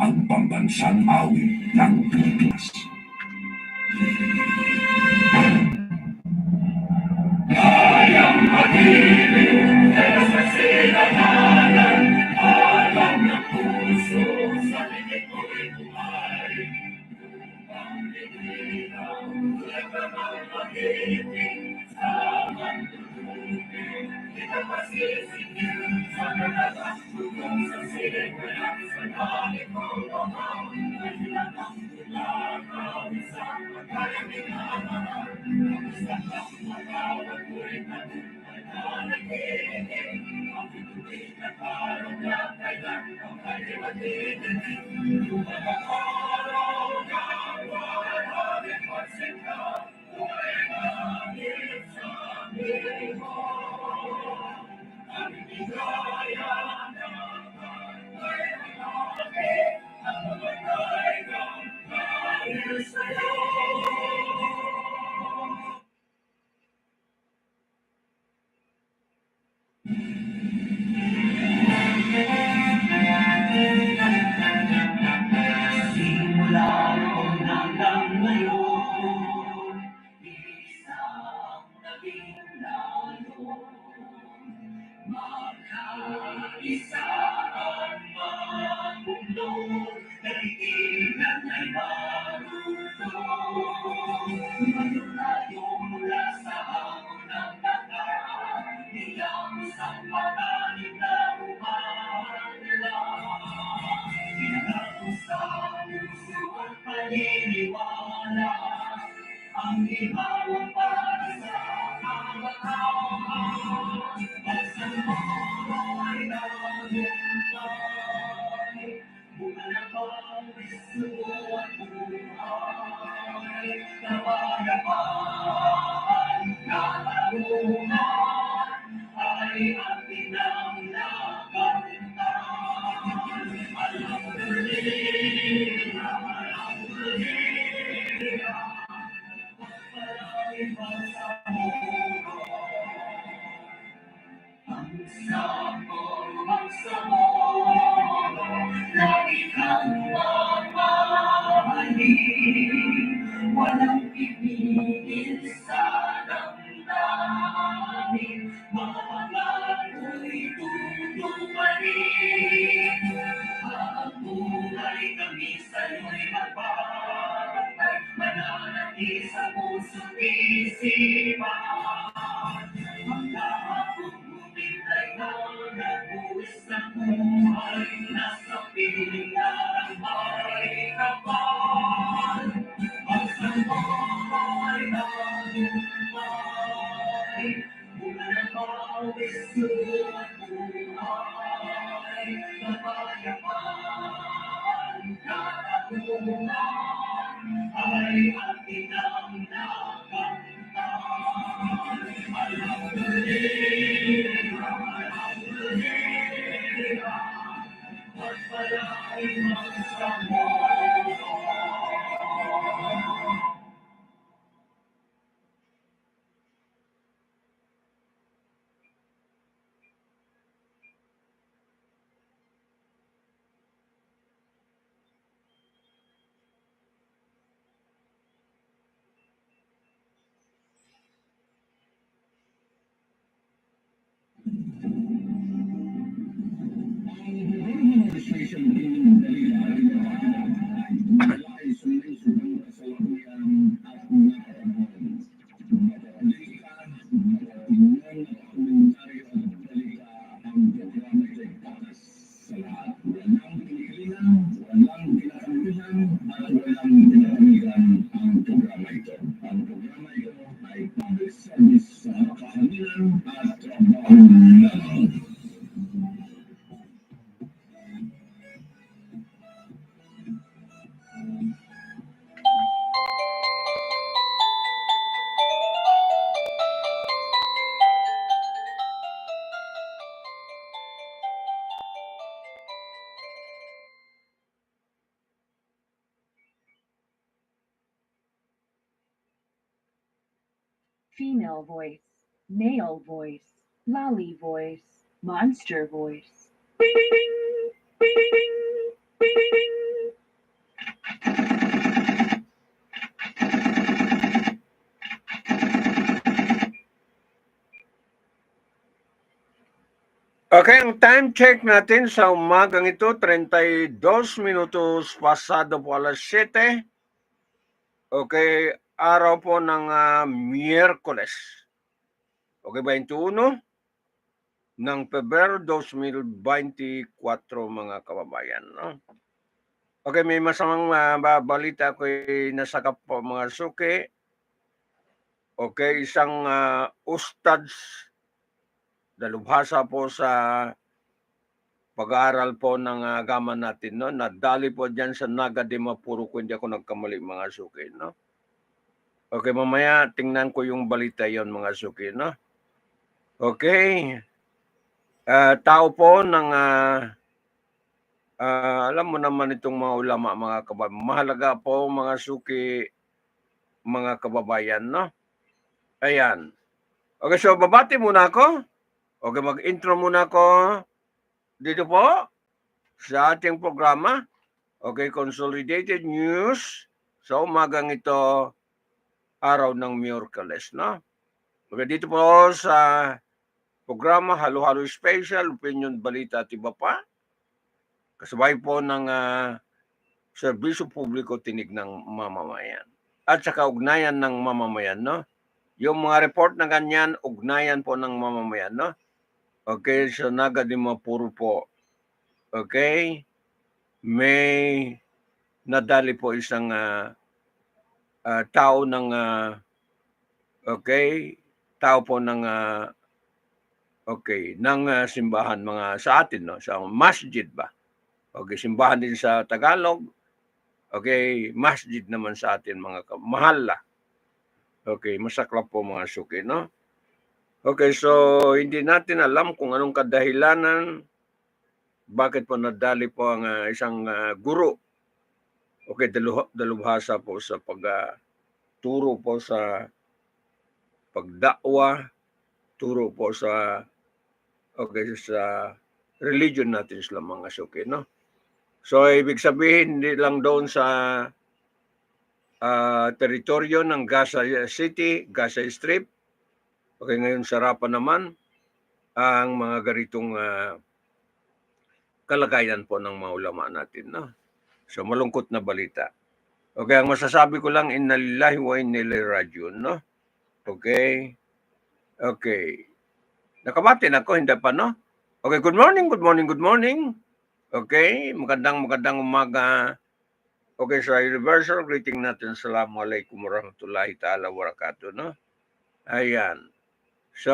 ang pambansang awit ng Pilipinas. Kayang mag-ibig sa sinamanan, alam ng puso sa likid ko'y buhay. Ang biglang lamang mag-ibig sa mandulugin, kita pasisingin sa kalagang tulong sa silipin at sa langit mo bamang, ay ilanang tulakaw isang pagkakalingaman. Ang isang magawag ko'y natunay na nag-iiging, ang tutuwid na parang na kailan ang kanyang matitiging. Mga araw na marami pagsinta, buhay langit sa mo. Ang bigaya naman ay malaki, ang mamatay ng dahil sa'yo. Simula noon hanggang ngayon, isang naging lalo. Magkaisa ang mga mundo, kaibigan ay marunong. Malayo mula sa hamon ng dagat, hiyang sa pananim na umalang. Pinagako sa puso at paniniwala, ang ibabaw para sa kabataan. Basta mo ay nagumpay, bunga na pawis at buhay. Kapayapaan na tarungan ay ating nang nakamtan. Alam Bolivia, alam Bolivia, pagpalay sa muro. Ang sabor, lagi kang mamahalin, walang pipigil sa damdamin, mga pangako'y tutuparin. Habang buhay kami sa'yo'y magbabantay, mananatili sa puso't isipan. Ang kahapon bumintay na nagbuwis ng buhay, nasa piling na ng may kapal. Ang santo ay nagumpay, bunga ng pawis at buhay. Kapayapaan na tarungan ay ating ang nakamtan. Alam Bolivia, pagpalay sa mundo. Administration din nais sumunod sa lakuyan at napapanahon. Mapapadalika, mapatingnan at komentaryo at dalika ang programa ito'y para sa lahat. Walang pinikilingan, walang kinakampihan, at walang pinapanigan ang programa ito. Ang programa ito ay public service sa kahanginan at trabaho lamang. Female voice, male voice, lolly voice, monster voice. Bing, bing, bing, bing, bing. Okay, ang time check natin sa umagang ito, 32 minutos pasado po alas 7. Okay, araw po ng Miyerkules. Okay, 21 ng Pebrero 2024 mga kababayan. No? Okay, may masamang balita ko nasakap po mga suki. Okay, isang ustads dalubhasa po sa pag-aaral po ng gaman natin, no? Nadali po dyan sa Naga de Mapuro kung hindi ako nagkamali mga suki, no? Okay, mamaya tingnan ko yung balita yon mga suki, no? Okay. Tao po ng alam mo naman itong mga ulama, mga kababayan. Mahalaga po mga suki, mga kababayan, no? Ayan. Okay, so babati muna ako. Okay, mag-intro muna ako dito po sa ating programa. Okay, Consolidated News sa umagang ito, araw ng Miyerkules, no? Okay, dito po sa programa Halo-Halo Special, Opinion, Balita at iba pa. Kasabay po ng serbisyo publiko tinig ng mamamayan. At saka ugnayan ng mamamayan, no? Yung mga report na ganyan, ugnayan po ng mamamayan, no? Okay, so Naga de Mapuro po. Okay? May nadali po isang tao ng tao po ng ng simbahan mga sa atin, no? Sa masjid ba? Okay, simbahan din sa Tagalog. Okay, masjid naman sa atin mga mahalla. Okay, masaklap po mga suki, no? Okay, so hindi natin alam kung anong kadahilanan bakit po nadali po ang isang guro. Okay, dalubhasa po sa pagturo po sa pagdakwa, turo po sa sa religion natin Islam mga suki, no? So ibig sabihin hindi lang doon sa teritoryo ng Gaza City, Gaza Strip. Okay, ngayon sarapan naman ang mga ganitong kalagayan po ng mga ulama natin, no? So malungkot na balita. Okay, ang masasabi ko lang, inna lillahi wa inna ilaihi rajiun, no? Okay. Okay. Nakabati na ako, hindi pa, no? Okay, good morning, good morning, good morning. Okay, magandang umaga. Okay, sa universal greeting natin, assalamualaikum warahmatullahi ta'ala wabarakatuh, no? Ayan. So,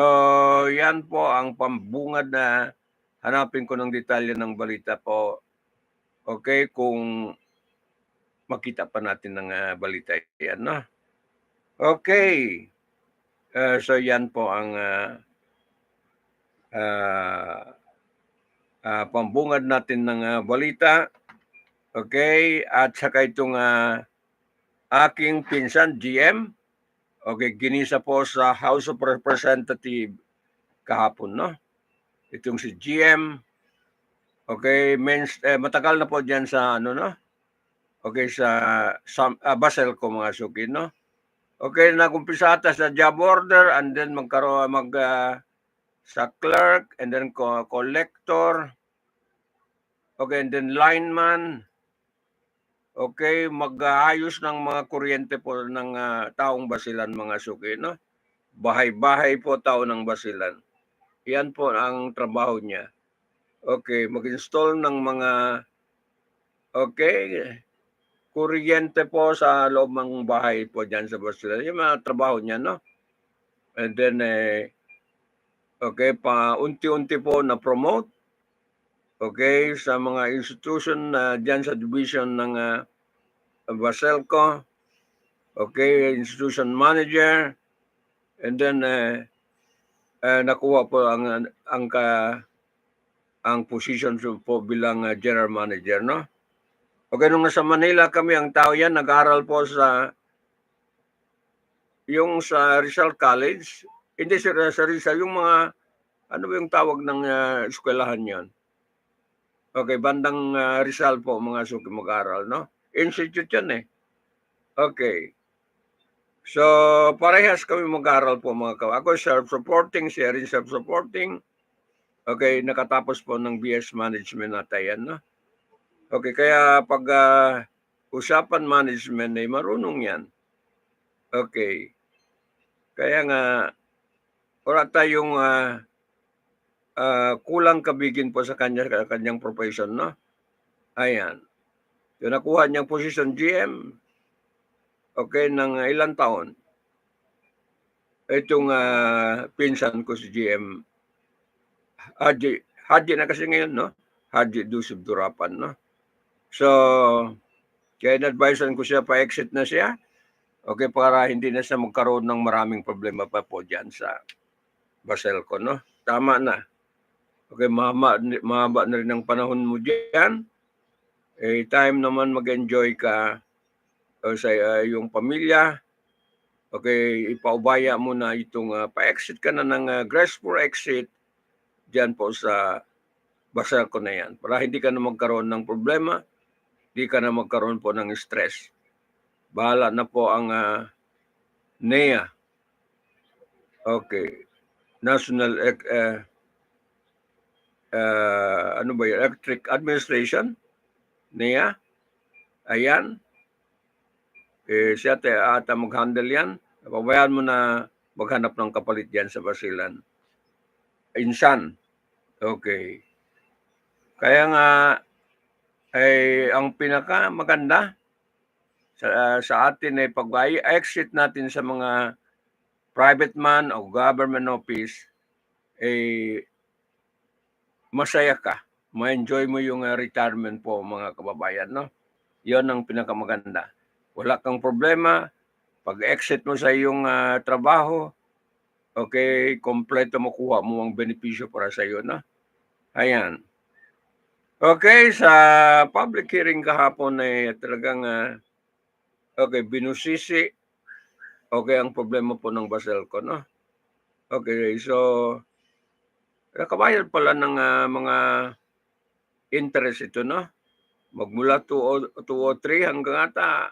yan po ang pambungad na hanapin ko ng detalye ng balita po. Okay, kung makita pa natin ng balita yan, no? Okay. So, yan po ang pambungad natin ng balita. Okay, at saka itong aking pinsan, GM. Okay, ginisa po sa House of Representatives kahapon, no? Itong si GM. Okay, matagal na po diyan sa ano, no? Okay, sa Basel ko mga suki, no? Okay, nagumpisa ata sa job order and then sa clerk and then collector. Okay, and then lineman. Okay, mag-aayos ng mga kuryente po ng taong Basilan mga suki, no? Bahay-bahay po tao ng Basilan. Yan po ang trabaho niya. Okay, mag-install ng mga kuryente po sa loob ng bahay po dyan sa Basilan. Yung mga trabaho niya, no? And then, unti-unti po na-promote. Okay, sa mga institution dyan sa division ng Baselco. Okay, institution manager. And then, nakuha po ang position po bilang general manager, no? Okay, nung nasa Manila kami, ang tao yan, nag-aral po sa Rizal College. Hindi sa Rizal, yung mga, ano ba yung tawag ng eskwelahan yan? Okay, bandang Rizal po, mga suki mag-aral, no? Institute yan eh. Okay. So, parehas kami mag-aral po mga kawa. Ako self-supporting, siya rin self-supporting. Okay, nakatapos po ng BS Management ata yan, no? Okay, kaya pag usapan management ay marunong yan. Okay. Kaya nga, wala tayong kulang kabigin po sa kanyang profession, no? Ayan. Yung nakuha niyang position GM, okay, ng ilang taon. Itong pinsan ko si GM, Haji na kasi ngayon, no? Haji Dusib Durapan, no? So, kaya in-advisean ko siya, pa-exit na siya. Okay, para hindi na siya magkaroon ng maraming problema pa po dyan sa Baselco, no? Tama na. Okay, mahaba na rin ang panahon mo dyan. Eh, time naman mag-enjoy ka sa iyong pamilya. Okay, ipaubaya mo na itong pa-exit ka na ng graceful exit dyan po sa Baselco na yan. Para hindi ka na magkaroon ng problema, hindi ka na magkaroon po ng stress. Bahala na po ang NEA. Okay. National ano ba yun? Electric Administration? NEA? Ayan. Siya ata mag-handle yan. Pabayaan mo na maghanap ng kapalit yan sa Basilan. Insan. Okay. Kaya nga, ay ang pinaka maganda sa atin ay pag-exit natin sa mga private man o government office, masaya ka. Ma-enjoy mo yung retirement po, mga kababayan, no? Yon ang pinakamaganda. Wala kang problema. Pag-exit mo sa iyong trabaho, okay, kompleto makuha mo ang benepisyo para sa iyo, no? Ayan. Okay, sa public hearing kahapon ay talagang okay, binusisi. Okay, ang problema po ng Baselco, no? Okay, so nakabayad pala ng mga interest ito, no? Magmula 203 hanggang ata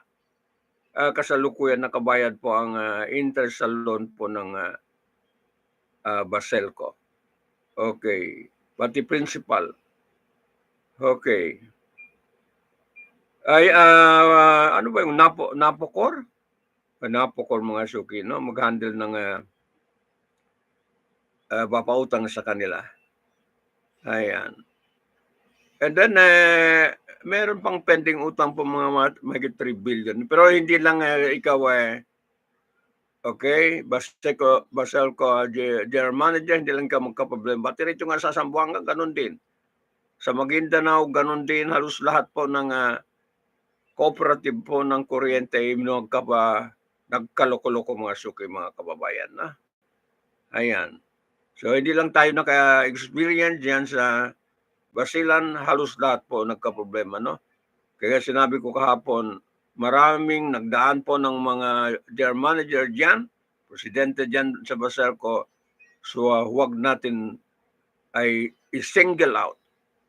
kasalukuyan nakabayad po ang interest sa loan po ng Baselco. Okay. Pati principal. Okay. Ay, ano ba yung Napocor? Napocor mga suki, no? Mag-handle ng papautang sa kanila. Ayan. And then, meron pang pending utang po mga mahigit 3 billion. Pero hindi lang ikaw okay, Baselco General Manager, hindi lang ka magka-problema. Pati rito nga sa Zamboanga, ganun din. Sa Maguindanao, ganun din. Halos lahat po ng cooperative po ng kuryente ay nagkaloko-loko mga suki, mga kababayan. Na? Ayan. So, hindi lang tayo naka-experience dyan sa Basilan, halos lahat po nagka-problema, no? Kaya sinabi ko kahapon, maraming nagdaan po ng mga general manager dyan, presidente dyan sa Baselco, so huwag natin ay i-single out.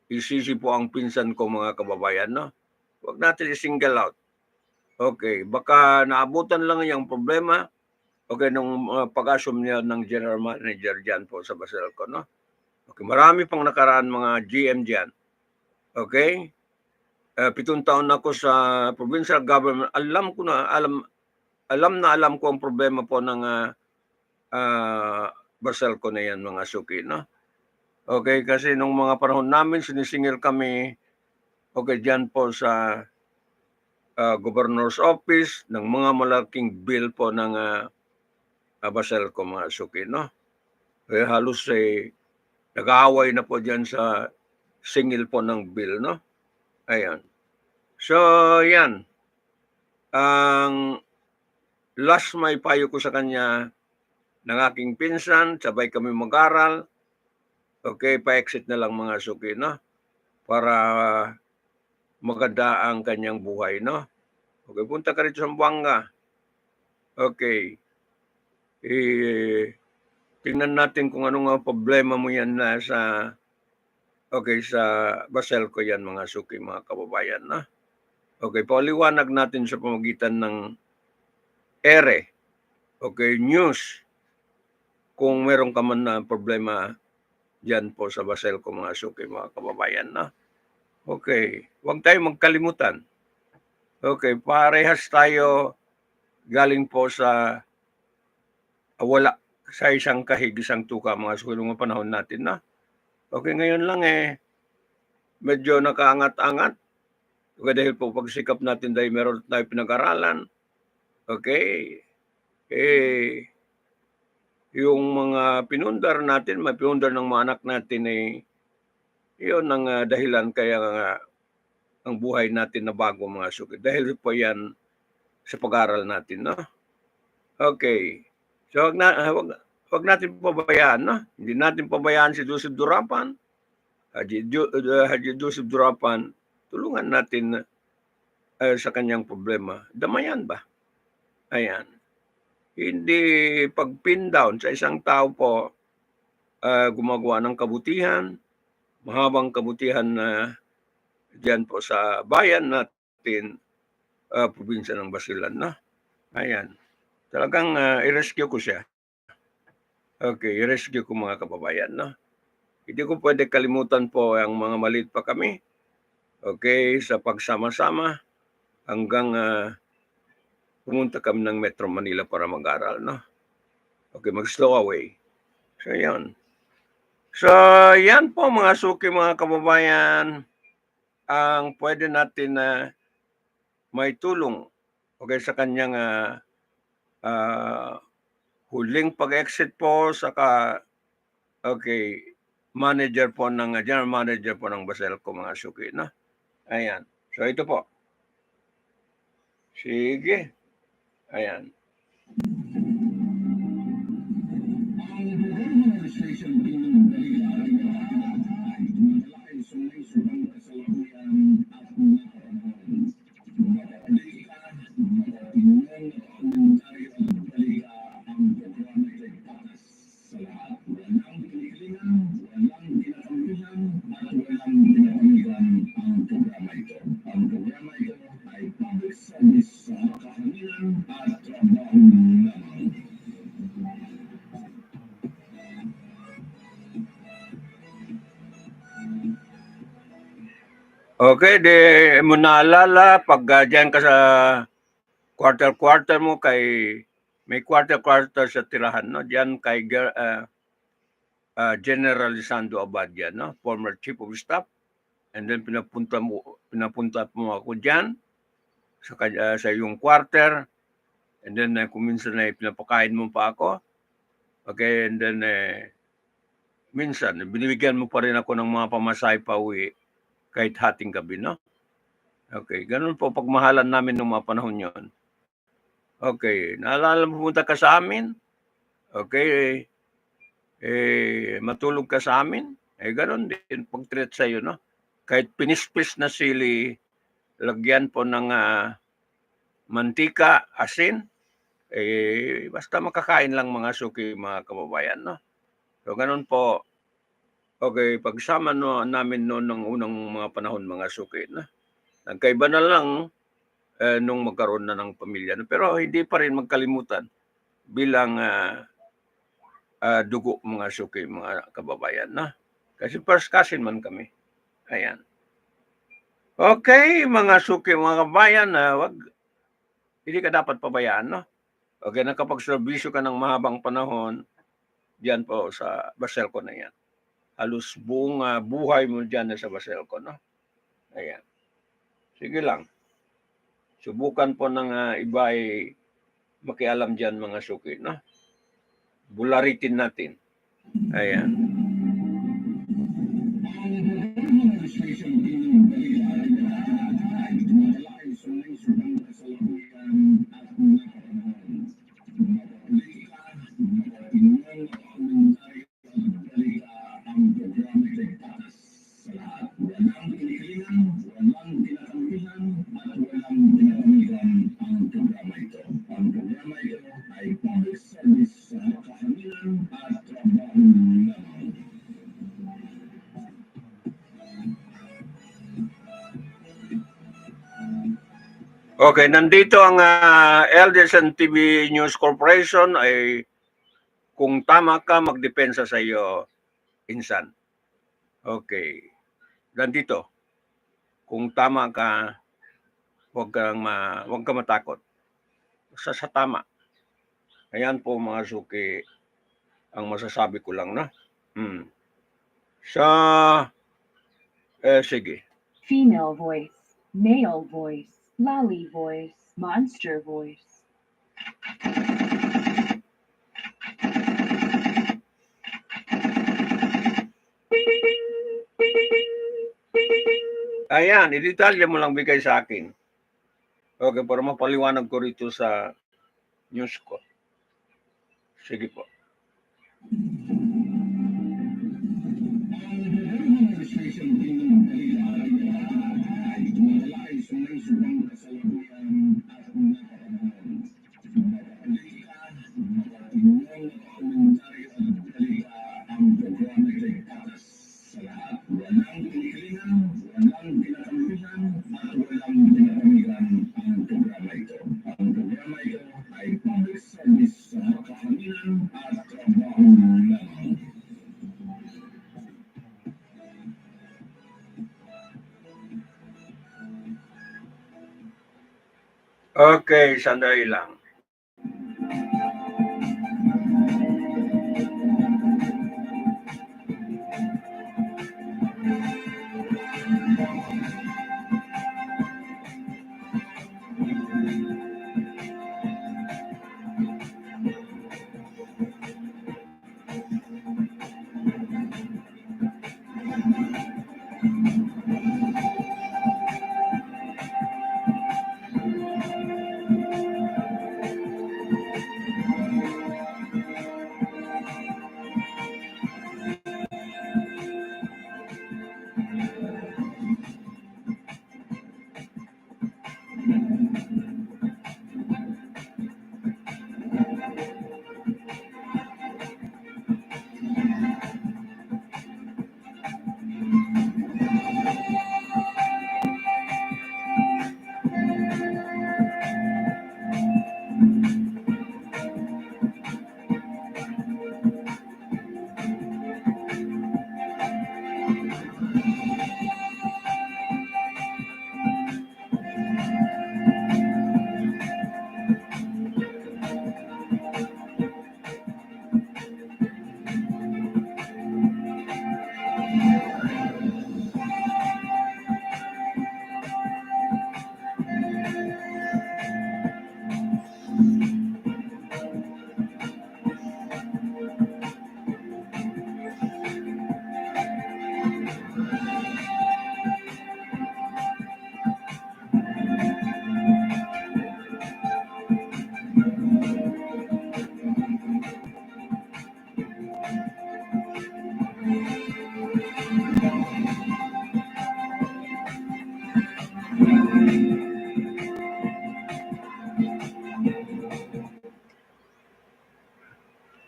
Isisi po ang pinsan ko, mga kababayan, no? Huwag natin i-single out. Okay, baka naabutan lang yung problema, okay, nung pag-assume niya ng general manager dyan po sa Baselco, no? Okay, marami pang nakaraan mga GM dyan. Okay? 7 taon na ako sa provincial government. Alam ko ang problema po ng Baselco na yan, mga suki, no? Okay, kasi nung mga panahon namin, sinisingil kami, okay, dyan po sa governor's office, ng mga malaking bill po ng Baselco, mga suki, no? Kaya halos nag-aaway na po dyan sa singil po ng bill, no? Ayan. So, yan. Ang last may payo ko sa kanya ng aking pinsan, sabay kami mag-aral. Okay, pa-exit na lang mga suki, no? Para maganda ang kanyang buhay, no? Okay, punta ka rito sa Zamboanga. Okay. Tingnan natin kung anong problema mo yan na sa Baselco yan, mga suki, mga kababayan, na. Okay, paliwanag natin sa pamagitan ng okay, news, kung meron ka man na problema Diyan po sa Basel ko mga suki, mga kababayan. No? Okay, huwag tayo magkalimutan. Okay, parehas tayo galing po sa wala sa isang kahig, isang tuka mga suki ng mga panahon natin. Na? Okay, ngayon lang medyo nakaangat-angat. Okay, dahil po pagsikap natin dahil meron tayo pinag-aralan. Okay, yung mga pinundar natin, may pinundar ng mga anak natin yun ang dahilan kaya ang buhay natin na bago mga suki. Dahil po yan sa pag-aaral natin, no? Okay. So, wag natin pabayaan, no? Hindi natin pabayaan si Joseph Durapan. Haji Joseph Durapan, tulungan natin sa kanyang problema. Damayan ba? Ayan. Hindi pag-pin down sa isang tao po gumagawa ng kabutihan, mahabang kabutihan na diyan po sa bayan natin, probinsya ng Basilan, no? Ayan. Talagang i-rescue ko siya. Okay, i-rescue ko mga kababayan, no? Hindi ko pwede kalimutan po ang mga maliit pa kami. Okay, sa pagsama-sama hanggang pumunta kami ng Metro Manila para mag-aral, no? Okay, mag-slow away. So, yan. So, yan po mga suki, mga kababayan, ang pwede natin may tulong okay, sa kanyang huling pag-exit po, saka okay, manager po ng general manager po ng Baselco mga suki, no? Ayan. So ito po. Sige. Ayan. Okay, di mo naalala pag dyan ka sa quarter mo kay may quarter sa tirahan, no? Diyan kay General Lisandro Abad yan, no? Former Chief of Staff. And then pinapunta mo ako diyan sa iyong quarter. And then kung minsan pinapakain mo pa ako. Okay, and then minsan binibigyan mo pa rin ako ng mga pamasahe pa uwi kahit hating gabi, no? Okay, ganun po pagmahalan namin nung mga panahon yon. Okay, naalala mo pumunta ka sa amin? Okay, matulog ka sa amin? Ganun din pag-treat sa'yo, no? Kahit pinispis na sili, lagyan po ng mantika, asin, basta makakain lang mga suki, mga kababayan, no? So, ganun po. Okay, pagsama namin noon ng unang mga panahon, mga suki, no? Nagkaiba na lang nung magkaroon na ng pamilya. No? Pero hindi pa rin magkalimutan bilang dugo, mga suki, mga kababayan, no? Kasi first cousin man kami. Ayan. Okay, mga suki, mga kababayan, hindi ka dapat pabayaan, no? Okay, nakapagserbisyo ka ng mahabang panahon, diyan po sa Baselco na yan. Halos buong buhay mo diyan sa Baselco, no? Ayan. Sige lang. Subukan po ng iba ay makialam diyan, mga suki, no? Bularitin natin. Ayan. Okay, nandito ang ADLSNTV News Corporation ay kung tama ka, magdepensa sa iyo. Insan. Okay. Nandito. Kung tama ka, huwag ka matakot. Sa tama. Ayan po mga suki, ang masasabi ko lang na. Sige. Female voice, male voice, lolly voice, monster voice. Ayan, i-detalye mo lang bigay sa akin. Okay, para mapaliwanag ko rito sa news ko. Sige po. Okay, sandali lang.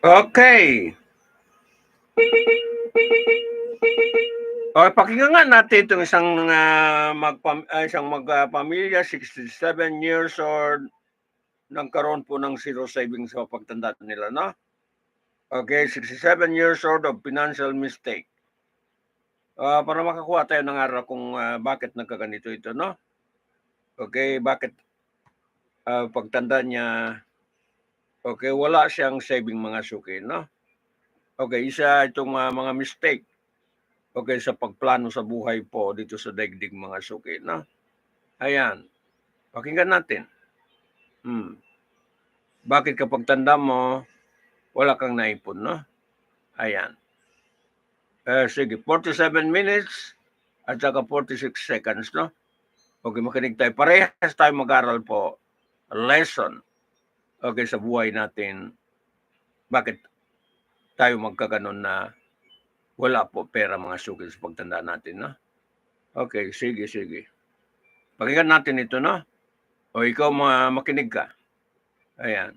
Okay. Okay, pakinggan nga natin itong isang magpamilya, 67 years old, nagkaroon po ng zero savings sa pagtanda nila, no? Okay, 67 years old of financial mistake. Para makakuha tayo ng araw kung bakit nagkaganito ito, no? Okay, bakit pagtanda niya, okay, wala siyang saving mga suki, no? Okay, isa itong mga mistake. Okay, sa pagplano sa buhay po dito sa daigdig mga suki, no? Ayan. Pakinggan natin. Bakit kapag tanda mo, wala kang naipon, no? Ayan. Sige, 47 minutes at saka 46 seconds, no? Okay, makinig tayo. Parehas tayo mag-aral po. Lesson. Okay, sa buhay natin. Bakit tayo magkaganon na wala po pera mga suki sa pagtanda natin, no? Okay, sige. Pakinggan natin ito, no? O ikaw makinig ka. Ayan.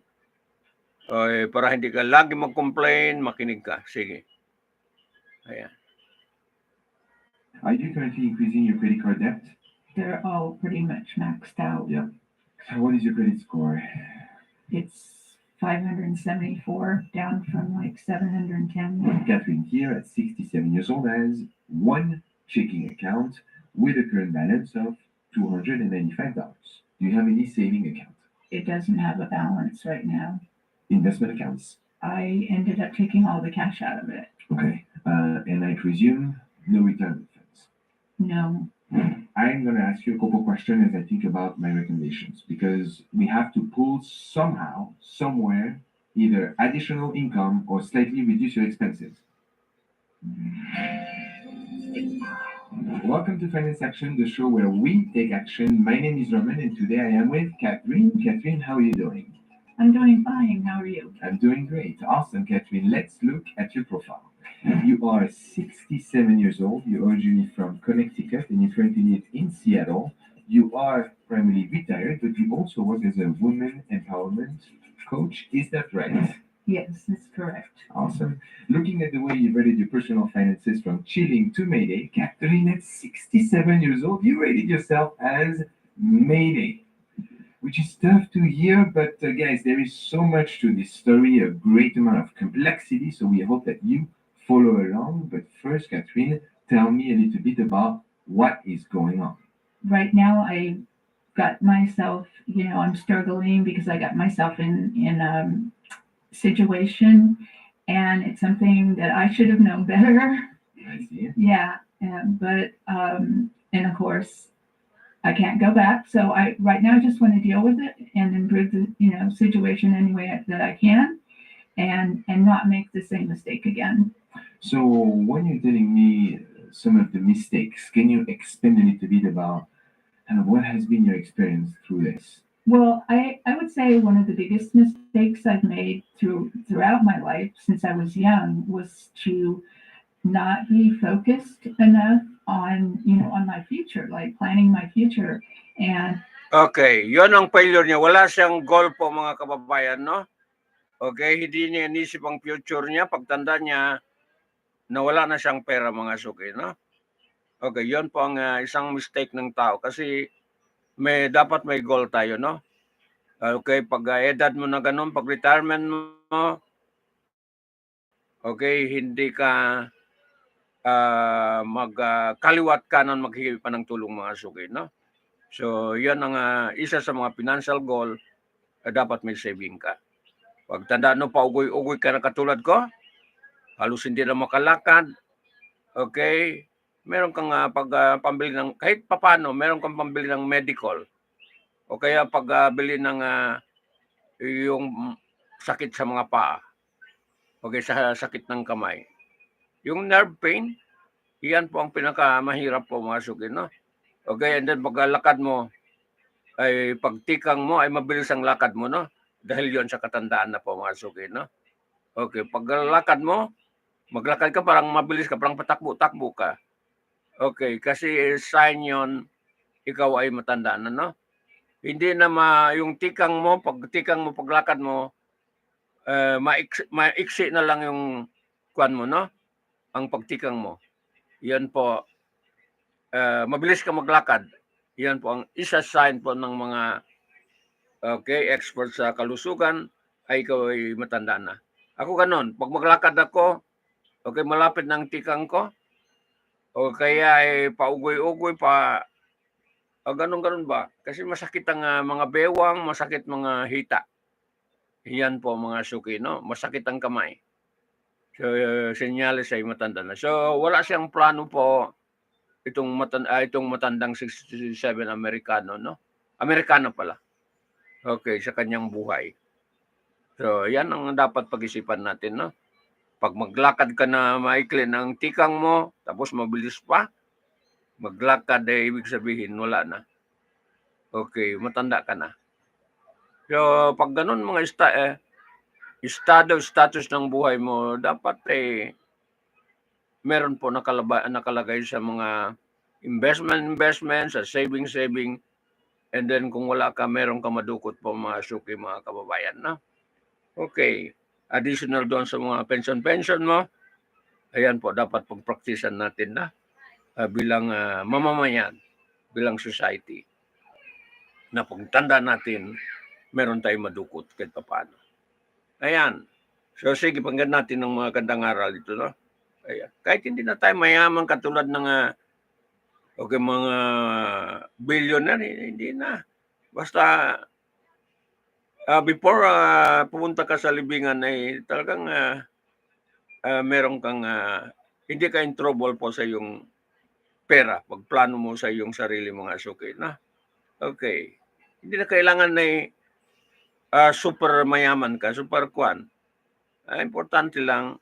O, para hindi ka lagi mag-complain, makinig ka. Sige. Ayan. Are you currently increasing your credit card debt? They're all pretty much maxed out. Yeah. What is your credit score? It's 574, down from like 710. Catherine here at 67 years old has one checking account with a current balance of $295. Do you have any saving account? It doesn't have a balance right now. Investment accounts? I ended up taking all the cash out of it. Okay. And I presume no retirement funds? No. I'm going to ask you a couple questions as I think about my recommendations, because we have to pull somehow, somewhere, either additional income or slightly reduce your expenses. Welcome to Finance Action, the show where we take action. My name is Roman, and today I am with Catherine. Catherine, how are you doing? I'm doing fine. How are you? I'm doing great. Awesome, Catherine. Let's look at your profile. You are 67 years old. You're originally from Connecticut and you currently live in Seattle. You are primarily retired, but you also work as a women empowerment coach. Is that right? Yes, that's correct. Awesome. Looking at the way you've rated your personal finances from chilling to Mayday, Catherine, at 67 years old, you rated yourself as Mayday, which is tough to hear, but guys, there is so much to this story, a great amount of complexity, so we hope that you follow along. But first, Catherine, tell me a little bit about what is going on. Right now, I got myself, I'm struggling because I got myself in a situation, and it's something that I should have known better. I see. Yeah, but and of course, I can't go back. So I right now just want to deal with it and improve the situation any way that I can, and not make the same mistake again. So when you're telling me some of the mistakes, can you expand a little bit about what has been your experience through this? Well, I would say one of the biggest mistakes I've made throughout my life since I was young was to not be focused enough on my future, like planning my future. And Okay, yun ang failure niya. Wala siyang goal po mga kababayan, no? Okay, hindi niya inisip ang future niya. Pagtanda niya, nawala na siyang pera mga suki, no? Okay, yun po ang isang mistake ng tao kasi dapat may goal tayo, no? Okay, pag edad mo na ganun, pag retirement mo, okay, hindi ka magkaliwat kanan maghihingi pa ng tulong mga suki, no? So, yan ang isa sa mga financial goal, dapat may saving ka. Pag tanda no, paugoy-ugoy ka na katulad ko, halos hindi na makalakad, okay, meron kang pambili ng, kahit papano, meron kang pambili ng medical, o kaya pagbili ng yung sakit sa mga paa, okay, sa sakit ng kamay. Yung nerve pain, yan po ang pinakamahirap po mga suki, no? Okay, and then paglalakad mo, ay pagtikang mo ay mabilis ang lakad mo, no? Dahil yon sa katandaan na po mga suki, no? Okay, paglalakad mo, maglakad ka parang mabilis ka, parang patakbo-takbo ka. Okay, kasi sign yon ikaw ay matanda na, no? Hindi na yung tikang mo, paglakad mo, maiksi na lang yung kwan mo, no? Ang pagtikang mo. Yan po, mabilis ka maglakad. Yan po ang isa sign po ng mga expert sa kalusugan ay ikaw ay matanda na. Ako ganon, pag maglakad ako, okay, malapit ng tikang ko, o kaya ay paugoy-ugoy pa, ganon-ganon ba? Kasi masakit ang mga bewang, masakit mga hita. Yan po mga suki, no? Masakit ang kamay. So, senyales ay matanda na. So, wala siyang plano po itong matandang 67 Amerikano, no? Amerikano pala. Okay, sa kanyang buhay. So, yan ang dapat pag-isipan natin, no? Pag maglakad ka na maikli ng tikang mo, tapos mabilis pa, maglakad ay ibig sabihin, wala na. Okay, matanda ka na. So, pag ganun mga status ng buhay mo, dapat meron po nakalagay sa mga investment, sa saving, and then kung wala ka, meron ka madukot po mga suki, mga kababayan, no? Okay, additional doon sa mga pension mo, ayan po, dapat pagpraktisan natin na bilang mamamayan, bilang society, na pagtanda natin, meron tayong madukot kahit paano. Ayan. So sige, pakinggan natin ng mga gandang aral dito, no? Ayan. Kahit hindi na tayo mayaman katulad ng mga billionaire, hindi na. Basta before pumunta ka sa libingan ay talagang meron kang hindi ka in trouble po sa iyong pera. Pagplano mo sa iyong sarili mga suki, na. Okay. Hindi na kailangan na super mayaman ka, super kwan. Importante lang,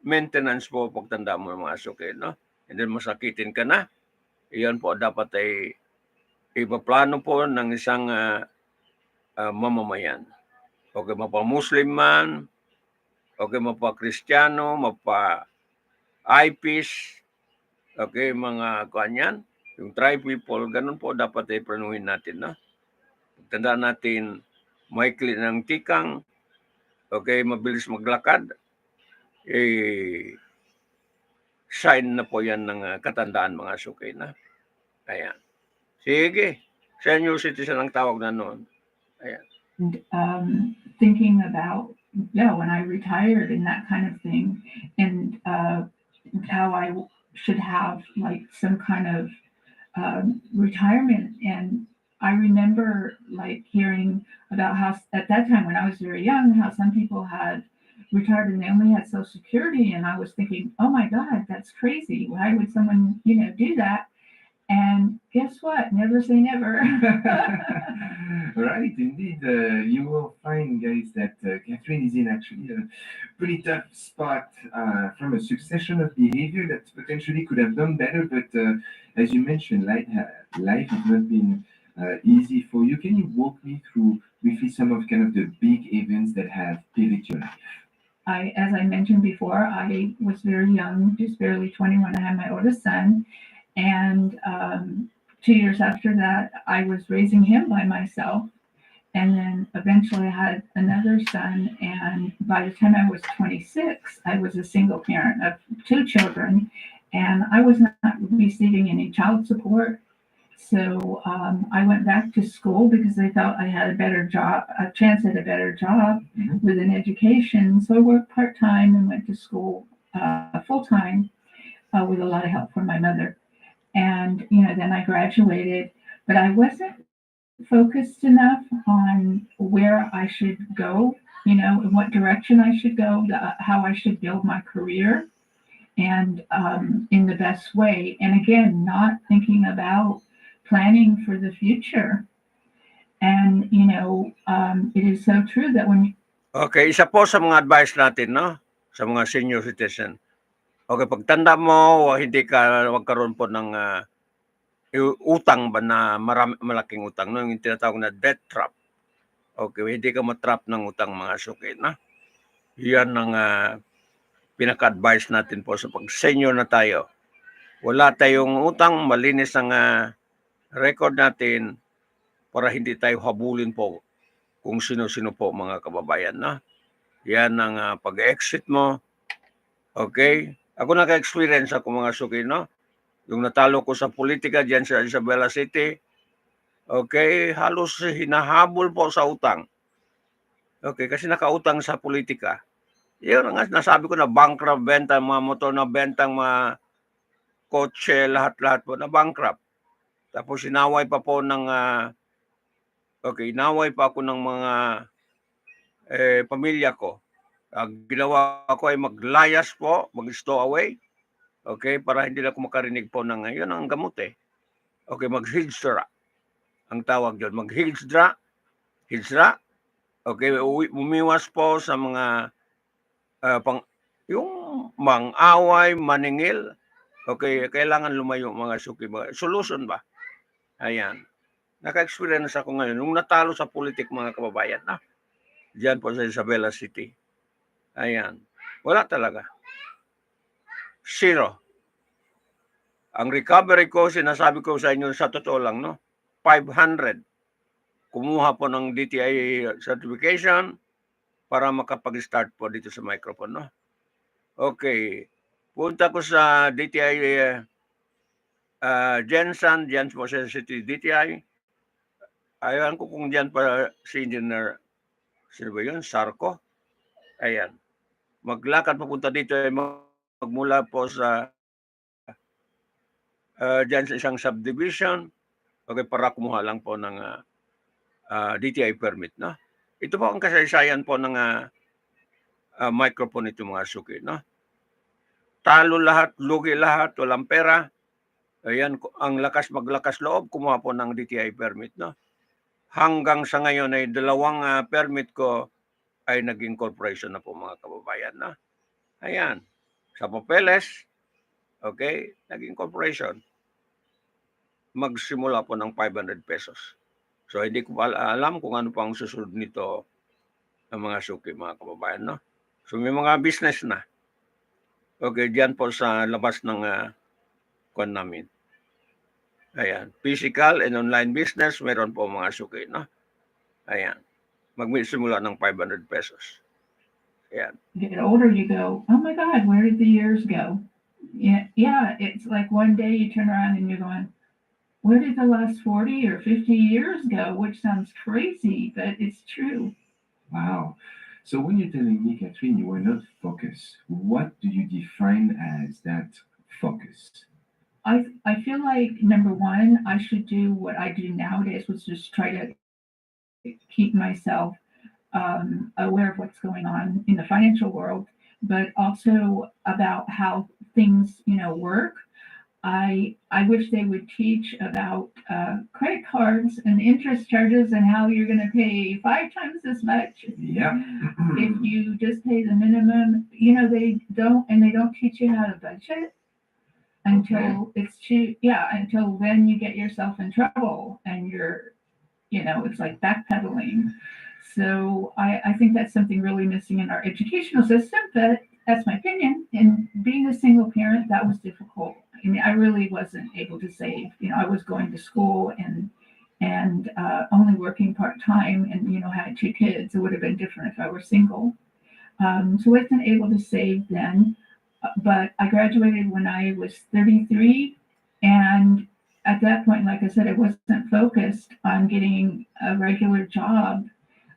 maintenance po pagtanda mo mga suki, no? And then masakitin ka na, iyan po dapat ay ipaplano po ng isang mamamayan. Okay, mapa-Muslim man, okay, mapa-Kristiyano, mapa-IPs, okay, mga kanyan, yung tribe people, ganun po dapat ay planuhin natin, no? Tandaan natin, maikli ng tikang, okay, mabilis maglakad, sign na po yan ng katandaan mga suki, na. Ayan. Sige, senior citizen ang tawag na noon. Ayan. Thinking about, when I retired and that kind of thing, and how I should have like some kind of retirement. And I remember like hearing about how at that time when I was very young, how some people had retired and they only had Social Security, and I was thinking, oh my God, that's crazy. Why would someone, do that? And guess what? Never say never. Right, indeed. You will find, guys, that Catherine is in actually a pretty tough spot from a succession of behavior that potentially could have done better. But as you mentioned, life has not been easy for you. Can you walk me through briefly some of kind of the big events that have pivoted your life? As I mentioned before, I was very young, just barely 21. I had my oldest son. And 2 years after that, I was raising him by myself. And then eventually I had another son. And by the time I was 26, I was a single parent of 2 children. And I was not receiving any child support. So I went back to school because I thought I had a chance at a better job with an education. So I worked part-time and went to school full-time with a lot of help from my mother. And, then I graduated, but I wasn't focused enough on where I should go, in what direction I should go, how I should build my career, and in the best way. And again, not thinking about planning for the future. And, it is so true that when Okay, isa po sa mga advice natin, no? Sa mga senior citizen. Okay, pagtanda mo, hindi ka magkaroon po ng utang ba na malaking utang, no? Yung tinatawag na debt trap. Okay, hindi ka matrap ng utang mga suki, na. Yan ang pinaka-advice natin po sa pag-senior na tayo. Wala tayong utang, malinis ang record natin para hindi tayo habulin po kung sino-sino po mga kababayan, na. Yan ang pag-exit mo. Okay? Ako naka-experience ako mga suki, no? Yung natalo ko sa politika diyan sa Isabela City. Okay, halos hinahabol po sa utang. Okay, kasi nakautang sa politika. Yun nga nasabi ko na bankrupt, benta mga motor na bentang mga kotse, lahat-lahat po na bankrupt. Tapos inaway pa po ng inaway pa ako ng mga pamilya ko. Ginawa ko ay maglayas po, mag-stow away. Okay, para hindi na ako makarinig po ng yun ang gamot eh. Okay, mag-hijra. Ang tawag doon, mag-hijra. Hijra. Okay, umiwas po sa mga yung mang-away, maningil. Okay, kailangan lumayo mga suki. Solution ba? Ayan. Naka-experience ako ngayon. Nung natalo sa politik mga kababayan, diyan po sa Isabela City. Ayan. Wala talaga. Zero. Ang recovery ko, sinasabi ko sa inyo sa totoo lang, no? 500. Kumuha po ng DTI certification para makapag-start po dito sa microphone, no? Okay. Punta ko sa DTI Jensen, diyan po sa City DTI. Ayan ko kung diyan pa si Engineer, sino ba yun? Sarko. Ayan. Maglakad papunta dito ay magmula po sa dyan sa isang subdivision. Okay, para kumuha lang po ng DTI permit, no? Ito po ang kasaysayan po ng microphone ito, mga suki, no? Talo lahat, lugi lahat, walang pera. Ayan, ang maglakas loob, kumuha po ng DTI permit, no? Hanggang sa ngayon ay 2 permit ko ay naging corporation na po, mga kababayan, no? Ayan, sa papeles, okay, naging corporation. Magsimula po ng 500 pesos. So, hindi ko alam kung ano pa ang susunod nito ng mga suki, mga kababayan, no? So, may mga business na. Okay, diyan po sa labas ng kwan namin. Ayan, physical and online business, meron po mga suki, no? Ayan, magsimula ng 500 pesos. Ayan. You get older, you go, oh my God, where did the years go? Yeah, it's like one day you turn around and you're going, where did the last 40 or 50 years go? Which sounds crazy, but it's true. Wow. So when you're telling me, Catherine, you were not focused, what do you define as that focus? I feel like, number one, I should do what I do nowadays, was just try to keep myself aware of what's going on in the financial world, but also about how things, work. I wish they would teach about credit cards and interest charges and how you're going to pay 5 times as much Yeah. if you just pay the minimum. They don't teach you how to budget until it's too, until then you get yourself in trouble and it's like backpedaling. So I think that's something really missing in our educational system, but that's my opinion. And being a single parent, that was difficult. I mean, I really wasn't able to save. I was going to school and only working part-time and, had 2 kids. It would have been different if I were single. So I wasn't able to save then. But I graduated when I was 33, and at that point, like I said, I wasn't focused on getting a regular job.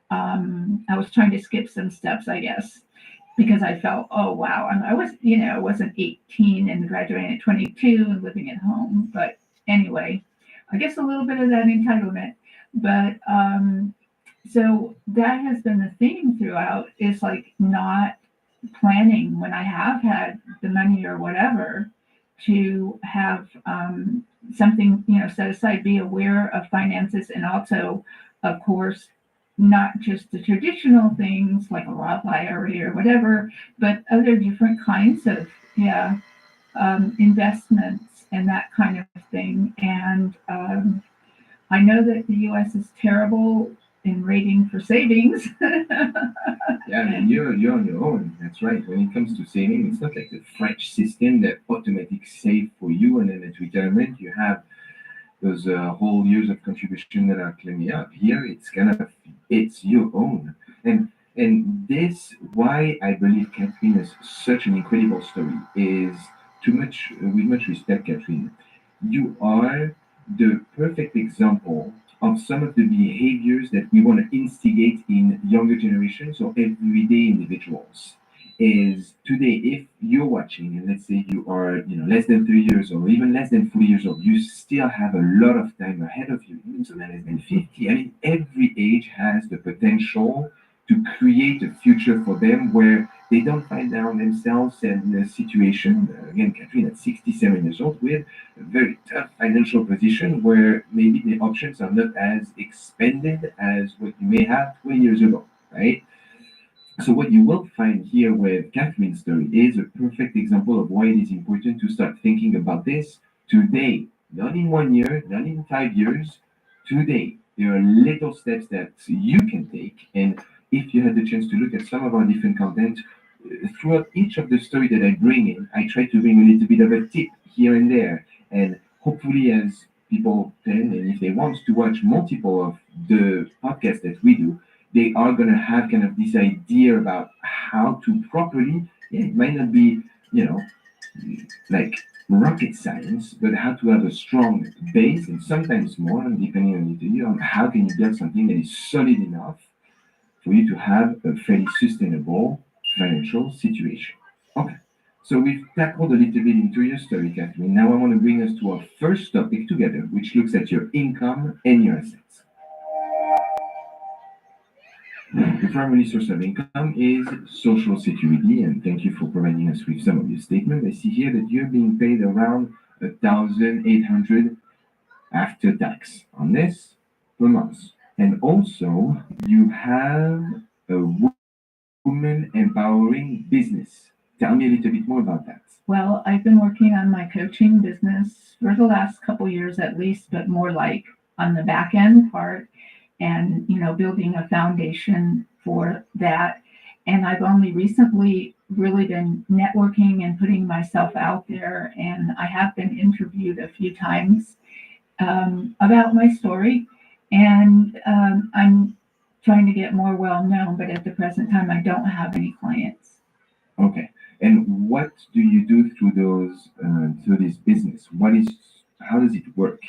I was trying to skip some steps, I guess, because I felt, oh wow, I wasn't 18 and graduating at 22 and living at home. But anyway, I guess a little bit of that entitlement. But so that has been the theme throughout, is like not planning when I have had the money or whatever, to have something set aside, be aware of finances, and also, of course, not just the traditional things like a Roth IRA or whatever, but other different kinds of investments and that kind of thing. And I know that the U.S. is terrible in rating for savings. Yeah, I mean, you're on your own. That's right. When it comes to saving, it's not like the French system that automatic save for you, and then at retirement you have those whole years of contribution that are climbing up. Here, it's your own, and this why I believe Catherine is such an incredible story is with much respect, Catherine. You are the perfect example of some of the behaviors that we want to instigate in younger generations or everyday individuals. Is today, if you're watching and let's say you are less than 3 years or even less than 4 years old, you still have a lot of time ahead of you, even so less than 50. I mean, every age has the potential to create a future for them where they don't find themselves in a situation, again, Catherine at 67 years old, with a very tough financial position where maybe the options are not as expanded as what you may have 20 years ago, right? So what you will find here with Catherine's story is a perfect example of why it is important to start thinking about this today, not in 1 year, not in 5 years, today. There are little steps that you can take, and if you had the chance to look at some of our different content, throughout each of the story that I bring in, I try to bring a little bit of a tip here and there, and hopefully as people can, and if they want to watch multiple of the podcasts that we do, they are going to have kind of this idea about how to properly, it might not be, like rocket science, but how to have a strong base and sometimes more, depending on on how can you build something that is solid enough for you to have a fairly sustainable financial situation. Okay, so we've tackled a little bit into your story, Catherine. Now I want to bring us to our first topic together, which looks at your income and your assets. The primary source of income is Social Security, and thank you for providing us with some of your statement. I see here that you're being paid around 1,800 after tax on this per month. And also, you have a woman empowering business. Tell me a little bit more about that. Well, I've been working on my coaching business for the last couple years at least, but more like on the back end part and, building a foundation for that. And I've only recently really been networking and putting myself out there. And I have been interviewed a few times about my story. And I'm trying to get more well known, but at the present time, I don't have any clients. Okay. And what do you do through this business? How does it work?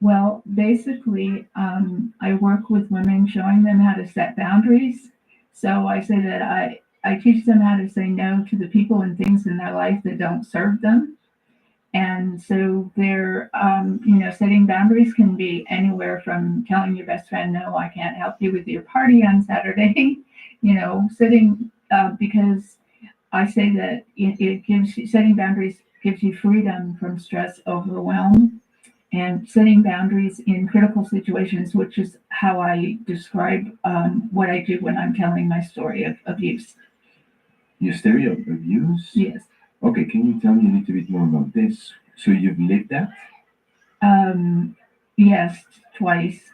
Well, basically, I work with women, showing them how to set boundaries. So I say that I teach them how to say no to the people and things in their life that don't serve them. And so they're, setting boundaries can be anywhere from telling your best friend, no, I can't help you with your party on Saturday, because I say that it gives you, setting boundaries gives you freedom from stress, overwhelm, and setting boundaries in critical situations, which is how I describe what I do when I'm telling my story of abuse. Your story of abuse? Yes. Okay, can you tell me a little bit more about this? So you've lived that? Yes, twice.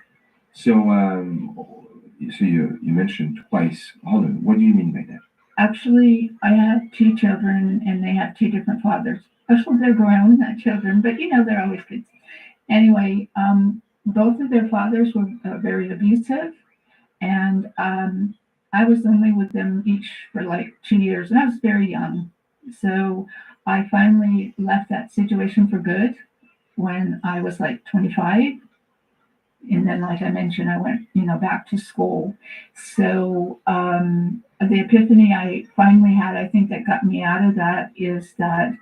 So you mentioned twice. Hold on, what do you mean by that? Actually, I have two children and they have two different fathers. Actually, they're grown, not children, but they're always kids. Anyway, both of their fathers were very abusive, and I was only with them each for like 2 years, and I was very young. So I finally left that situation for good when I was like 25. And then, like I mentioned, I went, back to school. So the epiphany I finally had, I think that got me out of that is that,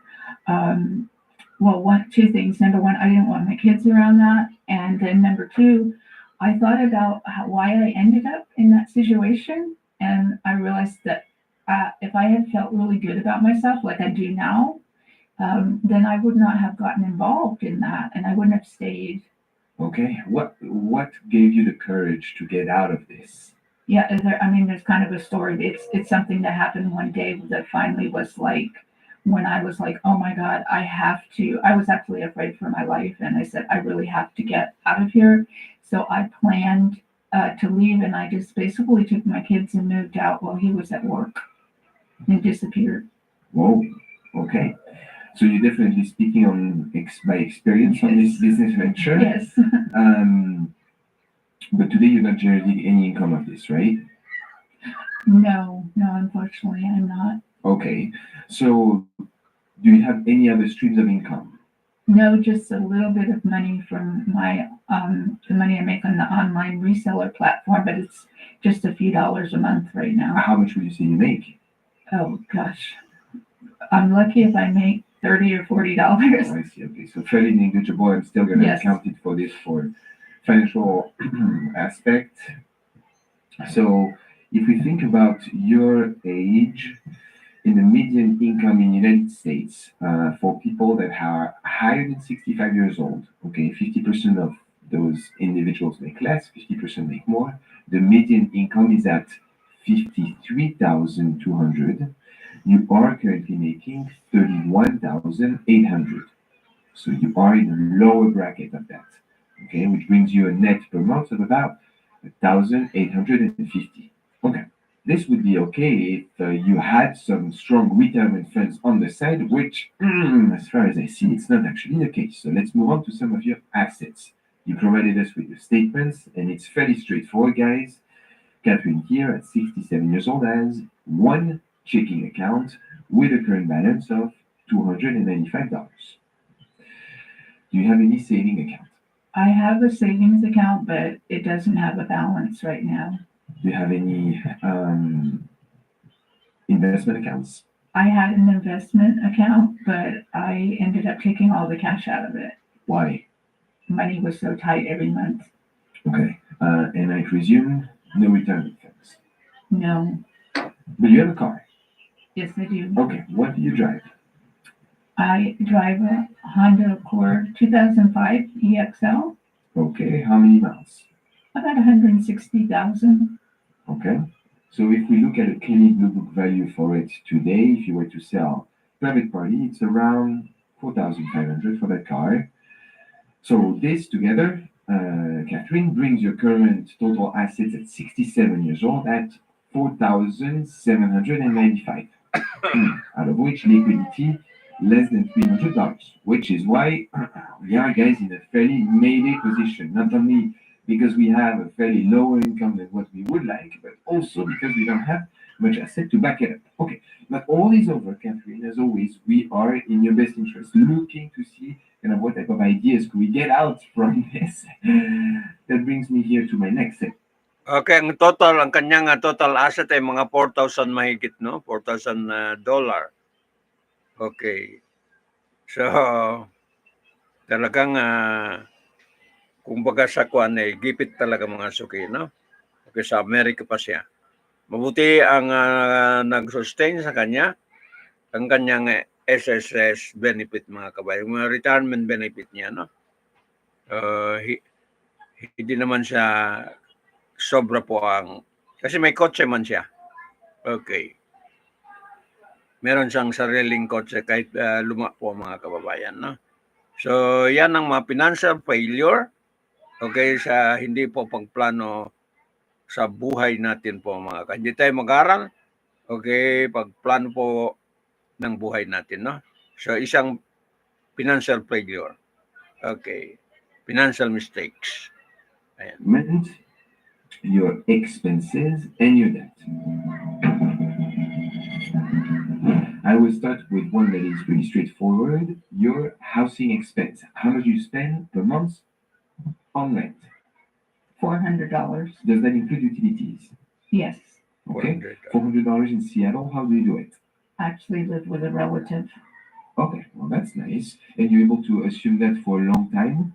two things. Number one, I didn't want my kids around that. And then number two, I thought about why I ended up in that situation. And I realized that if I had felt really good about myself, like I do now, then I would not have gotten involved in that and I wouldn't have stayed. Okay, what gave you the courage to get out of this? Yeah, there's kind of a story. It's something that happened one day that finally was like, when I was like, oh my God, I was actually afraid for my life. And I said, I really have to get out of here. So I planned to leave, and I just basically took my kids and moved out while he was at work and disappeared. Whoa, okay. So you're definitely speaking by experience on this business venture. Yes. But today you're not generating any income of this, right? No, unfortunately I'm not. Okay. So do you have any other streams of income? No, just a little bit of money from my the money I make on the online reseller platform, but it's just a few dollars a month right now. How much would you say you make? Oh gosh. I'm lucky if I make $30 or $40. Oh, I see. Okay, so fairly negligible. I'm still going to count it for this for financial aspect. So if we think about your age, in the median income in the United States, for people that are higher than 65 years old, okay, 50% of those individuals make less, 50% make more. The median income is at 53,200. You are currently making 31,800. So you are in the lower bracket of that, okay, which brings you a net per month of about 1,850. Okay, this would be okay if you had some strong retirement funds on the side, which, as far as I see, it's not actually the case. So let's move on to some of your assets. You provided us with your statements, and it's fairly straightforward, guys. Catherine here at 67 years old has one checking account with a current balance of $295. Do you have any saving account? I have a savings account, but it doesn't have a balance right now. Do you have any Investment accounts. I had an investment account, but I ended up taking all the cash out of it. Why? Money was so tight every month. Okay. And I presume no retirement funds. No, But you have a car. yes, I do. Okay. What do you drive? I drive a Honda Accord 2005 EXL, Okay. How many miles? about 160,000. Okay. So if we look at a Kelly Blue Book value for it today, if you were to sell private party, it's around 4,500 for that car. So this together, Catherine, brings your current total assets at 67 years old at 4,795, out of which liquidity less than $300, which is why we are, guys, in a fairly mayday position. Not only because we have a fairly lower income than what we would like, but also because we don't have much asset to back it up. Okay, but all is over, Catherine. As always, we are in your best interest, looking to see kind of what type of ideas could we get out from this. That brings me here to my next step. Okay, ang kanyang total asset ay mga 4,000 mahigit, no? $4,000 dollar. Okay. So, talagang kumbaga sa kuan ay gipit talaga mga suki, no? Okay, sa Amerika pa siya. Mabuti ang nag-sustain sa kanya ang kanyang SSS benefit, mga kabayan, mga retirement benefit niya, no? Hindi naman siya sobra po kasi may kotse man siya. Okay. Meron siyang sariling kotse kahit luma po, mga kababayan, no? So, yan ang mga financial failure. Okay, sa hindi po pagplano sa buhay natin po, mga kababayan. Hindi tayo mag-aral. Okay, pagplano po ng buhay natin, no? So, isang financial failure. Okay. Financial mistakes. Ayan. Meant your expenses and your debt. I will start with one that is pretty straightforward. Your housing expense. How much you spend per month on rent? $400. Does that include utilities? Yes, Okay. $400 in Seattle. How do you do it? actually live with a relative. Okay, well that's nice. And you're able to assume that for a long time?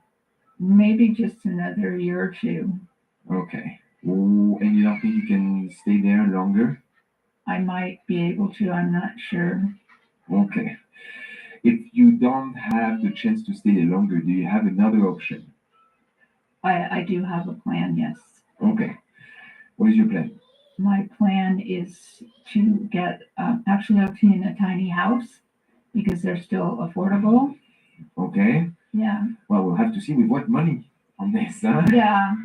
Maybe just another year or two. Okay. Ooh, and you don't think you can stay there longer? I might be able to, I'm not sure. Okay. If you don't have the chance to stay there longer, do you have another option? I do have a plan, yes. Okay. What is your plan? My plan is to get actually actually in a tiny house because they're still affordable. Okay. Yeah. Well, we'll have to see with what money on this, huh? Yeah.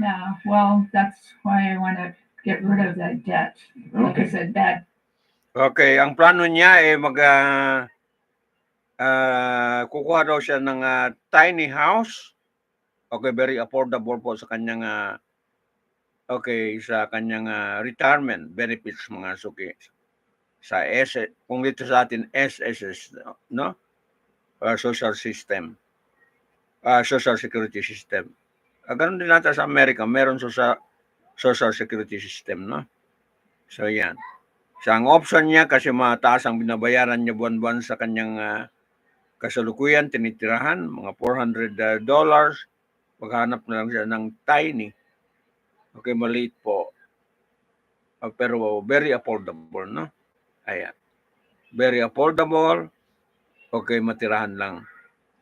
Well, that's why I want to get rid of that debt. Like I Okay. said, bad. Okay, ang plano niya ay kukuha daw siya ng tiny house. Okay, very affordable po sa kanyang sa kanyang retirement benefits, mga suki. Sa kung dito sa atin SSS, no? Social system. Social security system. Ganun din natin sa Amerika, meron sa social security system, no? So yan. So ang option niya, kasi mataas ang binabayaran niya buwan-buwan sa kanyang kasalukuyan, tinitirahan, mga $400. Maghanap na lang siya ng tiny. Okay, maliit po. Pero very affordable, no? Ayan. Very affordable. Okay, matirahan lang.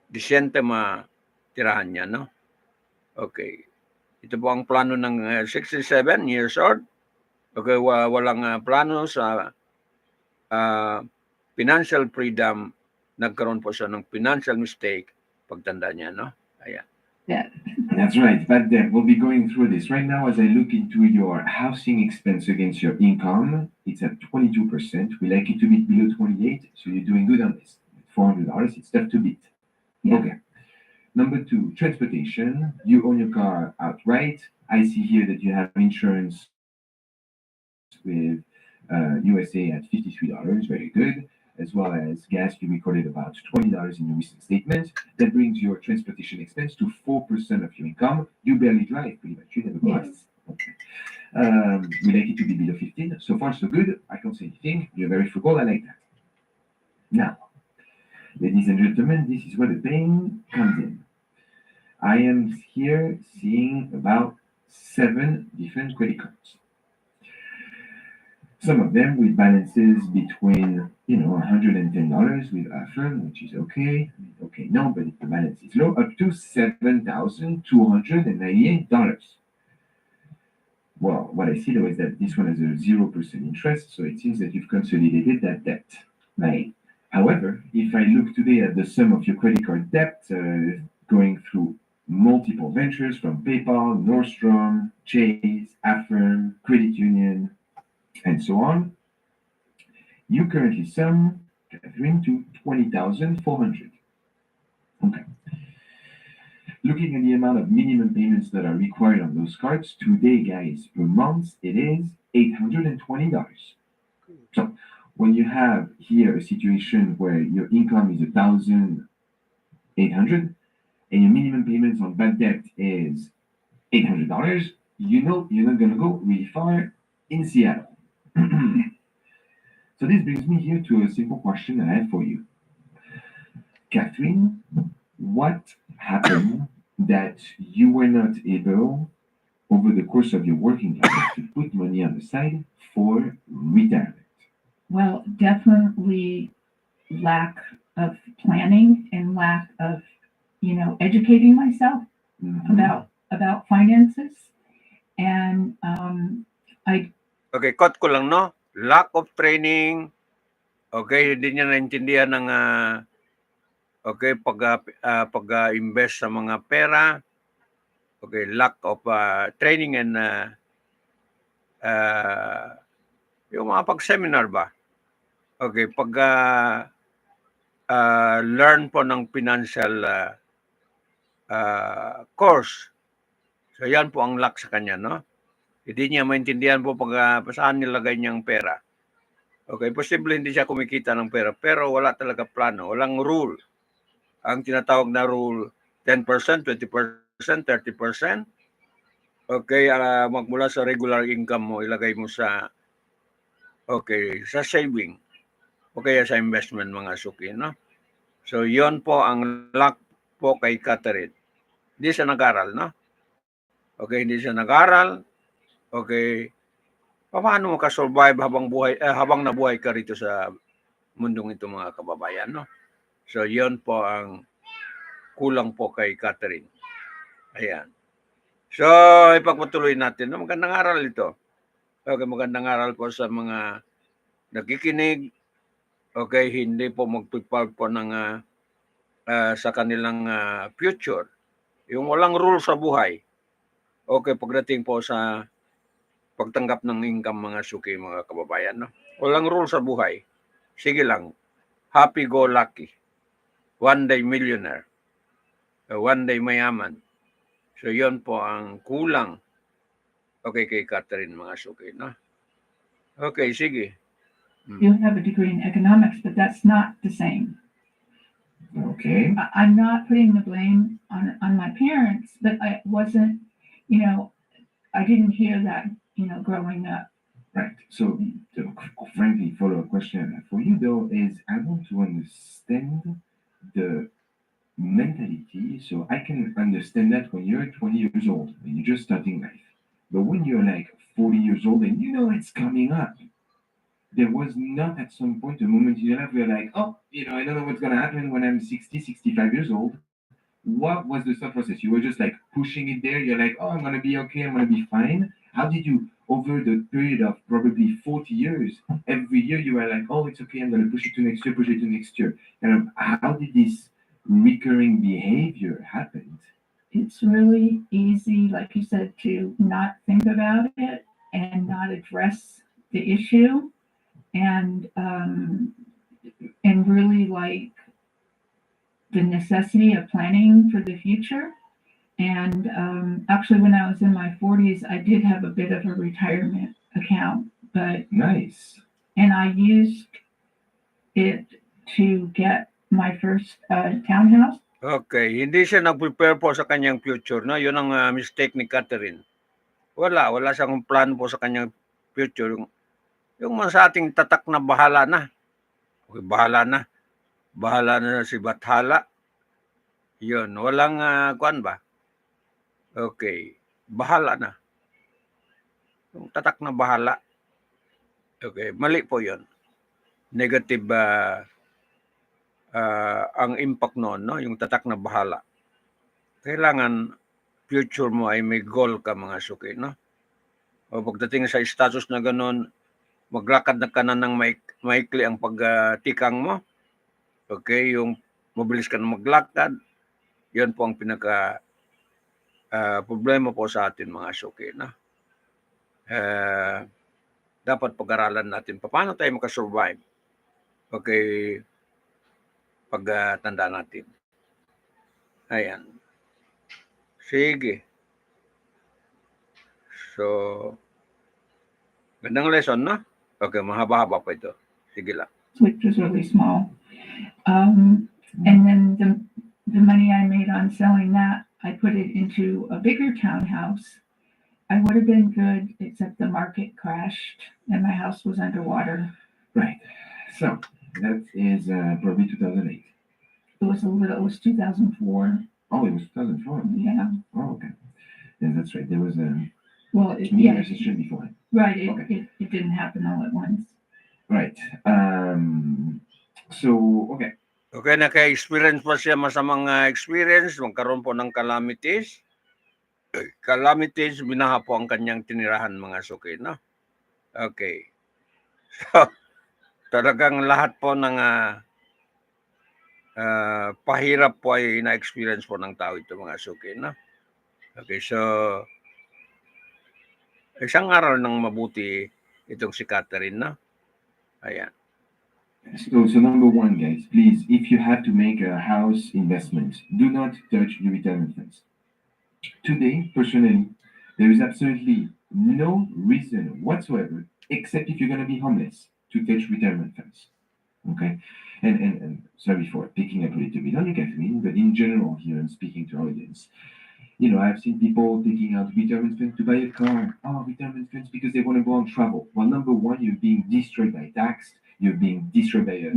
Disyente matirahan niya, no? Okay. Ito po ang plano ng 67 years old. Okay, walang plano sa financial freedom. Nagkaroon po siya ng financial mistake pagtanda niya, no? Ayan. Yeah. That's right. But we'll be going through this right now. As I look into your housing expense against your income, it's at 22%. We like it to be below 28, so you're doing good on this. $400, it's tough to beat. Yeah. Okay. Number 2, transportation. You own your car outright. I see here that you have insurance with USA at $53, very good, as well as gas. You recorded about $20 in your recent statement. That brings your transportation expense to 4% of your income. You barely drive, pretty much. You never go out. Yes. Okay. We like it to be below 15. So far, so good. I can't say anything. You're very frugal. I like that. Now, ladies and gentlemen, this is where the pain comes in. I am here seeing about 7 different credit cards. Some of them with balances between, $110 with Affirm, which is okay. Okay, no, but if the balance is low, up to $7,298. Well, what I see though is that this one has a 0% interest, so it seems that you've consolidated that debt. Right. However, if I look today at the sum of your credit card debt, going through multiple ventures from PayPal, Nordstrom, Chase, Affirm, Credit Union, and so on, you currently sum, Catherine, to 20,400. Okay. Looking at the amount of minimum payments that are required on those cards today, guys, per month, it is $820. So when you have here a situation where your income is 1,800 and your minimum payments on bad debt is $800, you know you're not gonna go really far in Seattle. So this brings me here to a simple question that I have for you. Catherine, what happened that you were not able, over the course of your working life, to put money on the side for retirement? Well, definitely lack of planning and lack of, educating myself Mhm. about finances. And Okay, cut ko lang, no? Lack of training. Okay, hindi niya naintindihan ng pag-invest sa mga pera. Okay, lack of training and yung mga pag-seminar ba? Okay, learn po ng financial course. So yan po ang lack sa kanya, no? Hindi niya maintindihan po saan nilagay niyang pera. Okay, posible hindi siya kumikita ng pera, pero wala talaga plano, walang rule. Ang tinatawag na rule, 10%, 20%, 30%. Okay, magmula sa regular income mo, ilagay mo sa saving. Okay, sa investment, mga suki, no? So, yon po ang lack po kay Catherine. Hindi siya nag-aral, no? Okay, hindi siya nag-aral. Okay, paano mo ka-survive habang nabuhay ka rito sa mundong ito, mga kababayan, no? So, yon po ang kulang po kay Catherine. Ayan. So, ipagpatuloy natin. No? Magandang aral ito. Okay, magandang aral po sa mga nakikinig. Okay, hindi po magpipal po ng sa kanilang future. Yung walang rule sa buhay. Okay, pagdating po sa pagtanggap ng income, mga suki, mga kababayan. No? Walang rule sa buhay. Sige lang. Happy-go-lucky. One day millionaire. One day mayaman. So, yon po ang kulang. Okay, kay Catherine, mga suki. No? Okay, sige. you have a degree in economics, but that's not the same. Okay. I'm not putting the blame on my parents, but I wasn't, I didn't hear that, growing up. Right. So, the frankly follow-up question I have for you, though, is I want to understand the mentality. So, I can understand that when you're 20 years old, when you're just starting life. But when you're like 40 years old and you know it's coming up, there was not at some point a moment in your life where you're like, oh, I don't know what's going to happen when I'm 60, 65 years old. What was the thought process? You were just like pushing it there. You're like, oh, I'm going to be okay. I'm going to be fine. How did you, over the period of probably 40 years, every year you were like, oh, it's okay. I'm going to push it to next year, push it to next year. And how did this recurring behavior happen? It's really easy, like you said, to not think about it and not address the issue, and really like the necessity of planning for the future. And actually, when I was in my 40s, I did have a bit of a retirement account, but Nice. and I used it to get my first townhouse. Okay, hindi siya nag-prepare po sa kanyang future, no? Yun ang mistake ni Catherine. Wala siyang plan po sa kanyang future. Yung mga sa ating tatak na bahala na. Okay, bahala na. Bahala na si Bathala. Yun, walang kuan ba? Okay, bahala na. Yung tatak na bahala. Okay, mali po yun. Negative ang impact noon, no? Yung tatak na bahala. Kailangan future mo ay may goal ka, mga suki, no? O pagdating sa status na ganun, maglakad na ka na ng maikli ang pagtikang mo. Okay, yung mabilis ka na maglakad, yan po ang pinaka problema po sa atin, mga suki, no? Dapat pag-aralan natin paano tayo makasurvive. Okay, pagtanda natin. Ayan. Sige. So, gandang lesson, no? Okay, mahaba-haba pa ito. Sige lang. which was really small. And then the money I made on selling that, I put it into a bigger townhouse. I would have been good, except the market crashed and my house was underwater. Right. So that is probably 2008. It was 2004. Oh, it was 2004. Yeah. Oh, okay. Yeah, that's right. There was a Well, media recession before. right. Okay. It didn't happen all at once. Right. So, okay. Okay, naka-experience pa siya masamang experience, magkaroon po ng calamities. Calamities, binaha po ang kanyang tinirahan, mga suki, no? Okay. So, talagang lahat po ng pahirap po ay na-experience po ng tao ito, mga suki, no? Okay, so, isang araw ng mabuti itong si Catherine, no? Ayan. So number one, guys, please, if you have to make a house investment, do not touch your retirement funds. Today, personally, there is absolutely no reason whatsoever, except if you're going to be homeless, to touch retirement funds. Okay? And sorry for picking up a little bit on you, Catherine, but in general here, I'm speaking to our audience. You know, I've seen people taking out retirement funds to buy a car. Oh, retirement funds because they want to go on travel. Well, number one, you're being destroyed by tax. You're being destroyed by a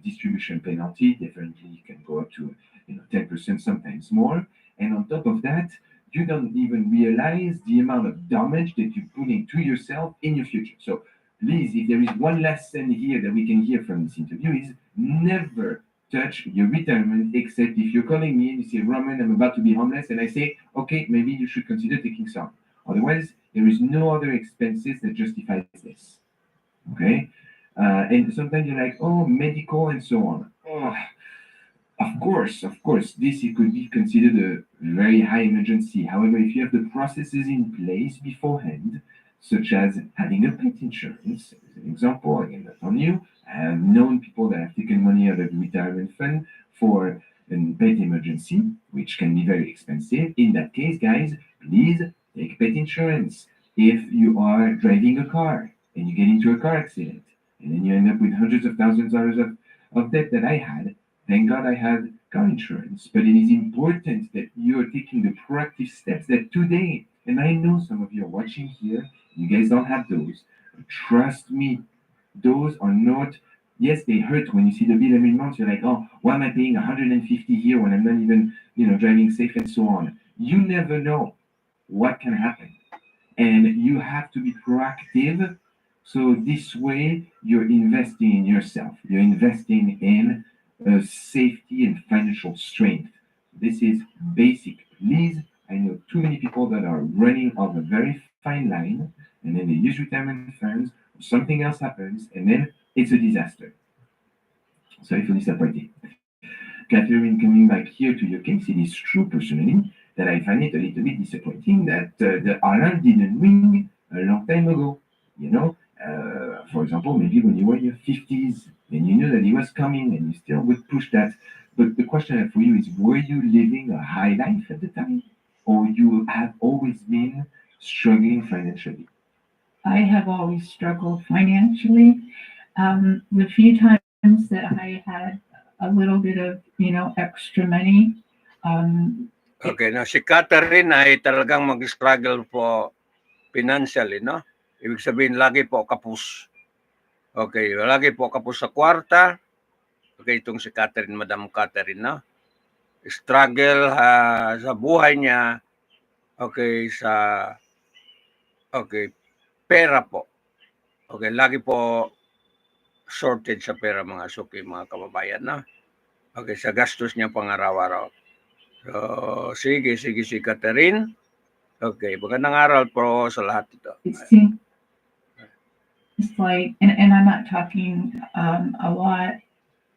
distribution penalty. Definitely, you can go up to 10%, sometimes more. And on top of that, you don't even realize the amount of damage that you put into yourself in your future. So please, if there is one lesson here that we can hear from this interview is never touch your retirement, except if you're calling me and you say, Roman, I'm about to be homeless, and I say, okay, maybe you should consider taking some. Otherwise, there is no other expenses that justifies this. Okay? And sometimes you're like, oh, medical and so on. Oh, of course, this it could be considered a very high emergency. However, if you have the processes in place beforehand, such as having a pet insurance, as an example, again, not on you, I have known people that have taken money out of the retirement fund for a pet emergency, which can be very expensive. In that case, guys, please take pet insurance. If you are driving a car and you get into a car accident, and then you end up with hundreds of thousands of dollars of debt that I had, thank God I had car insurance. But it is important that you are taking the proactive steps that today, and I know some of you are watching here, you guys don't have those. Trust me, those are not, yes, they hurt when you see the bill every month. You're like, oh, why am I paying 150 here when I'm not even, driving safe and so on. You never know what can happen. And you have to be proactive. So this way, you're investing in yourself. You're investing in safety and financial strength. This is basic. Please, I know too many people that are running off a very fine line, and then they use retirement funds, something else happens, and then it's a disaster. Sorry for disappointing. Catherine, coming back here to your case, it is true personally that I find it a little bit disappointing that the alarm didn't ring a long time ago. For example, maybe when you were in your 50s and you knew that it was coming and you still would push that. But the question I have for you is, were you living a high life at the time? Or you have always been struggling financially? I have always struggled financially. The few times that I had a little bit of, extra money, Okay, na si Catherine ay talagang mag-struggle po financially, no? Ibig sabihin, lagi po kapos. Okay, lagi po kapos sa kwarta. Okay, itong si Catherine, Madam Catherine, no? Struggle sa buhay niya. Okay, pera po. Okay, lagi po shortage sa pera mga suki, mga kababayan, no? Okay, sa gastos niya pang-araw-araw. So, sige si Catherine. Okay, magandang araw po sa lahat ito. It seems like, and I'm not talking a lot,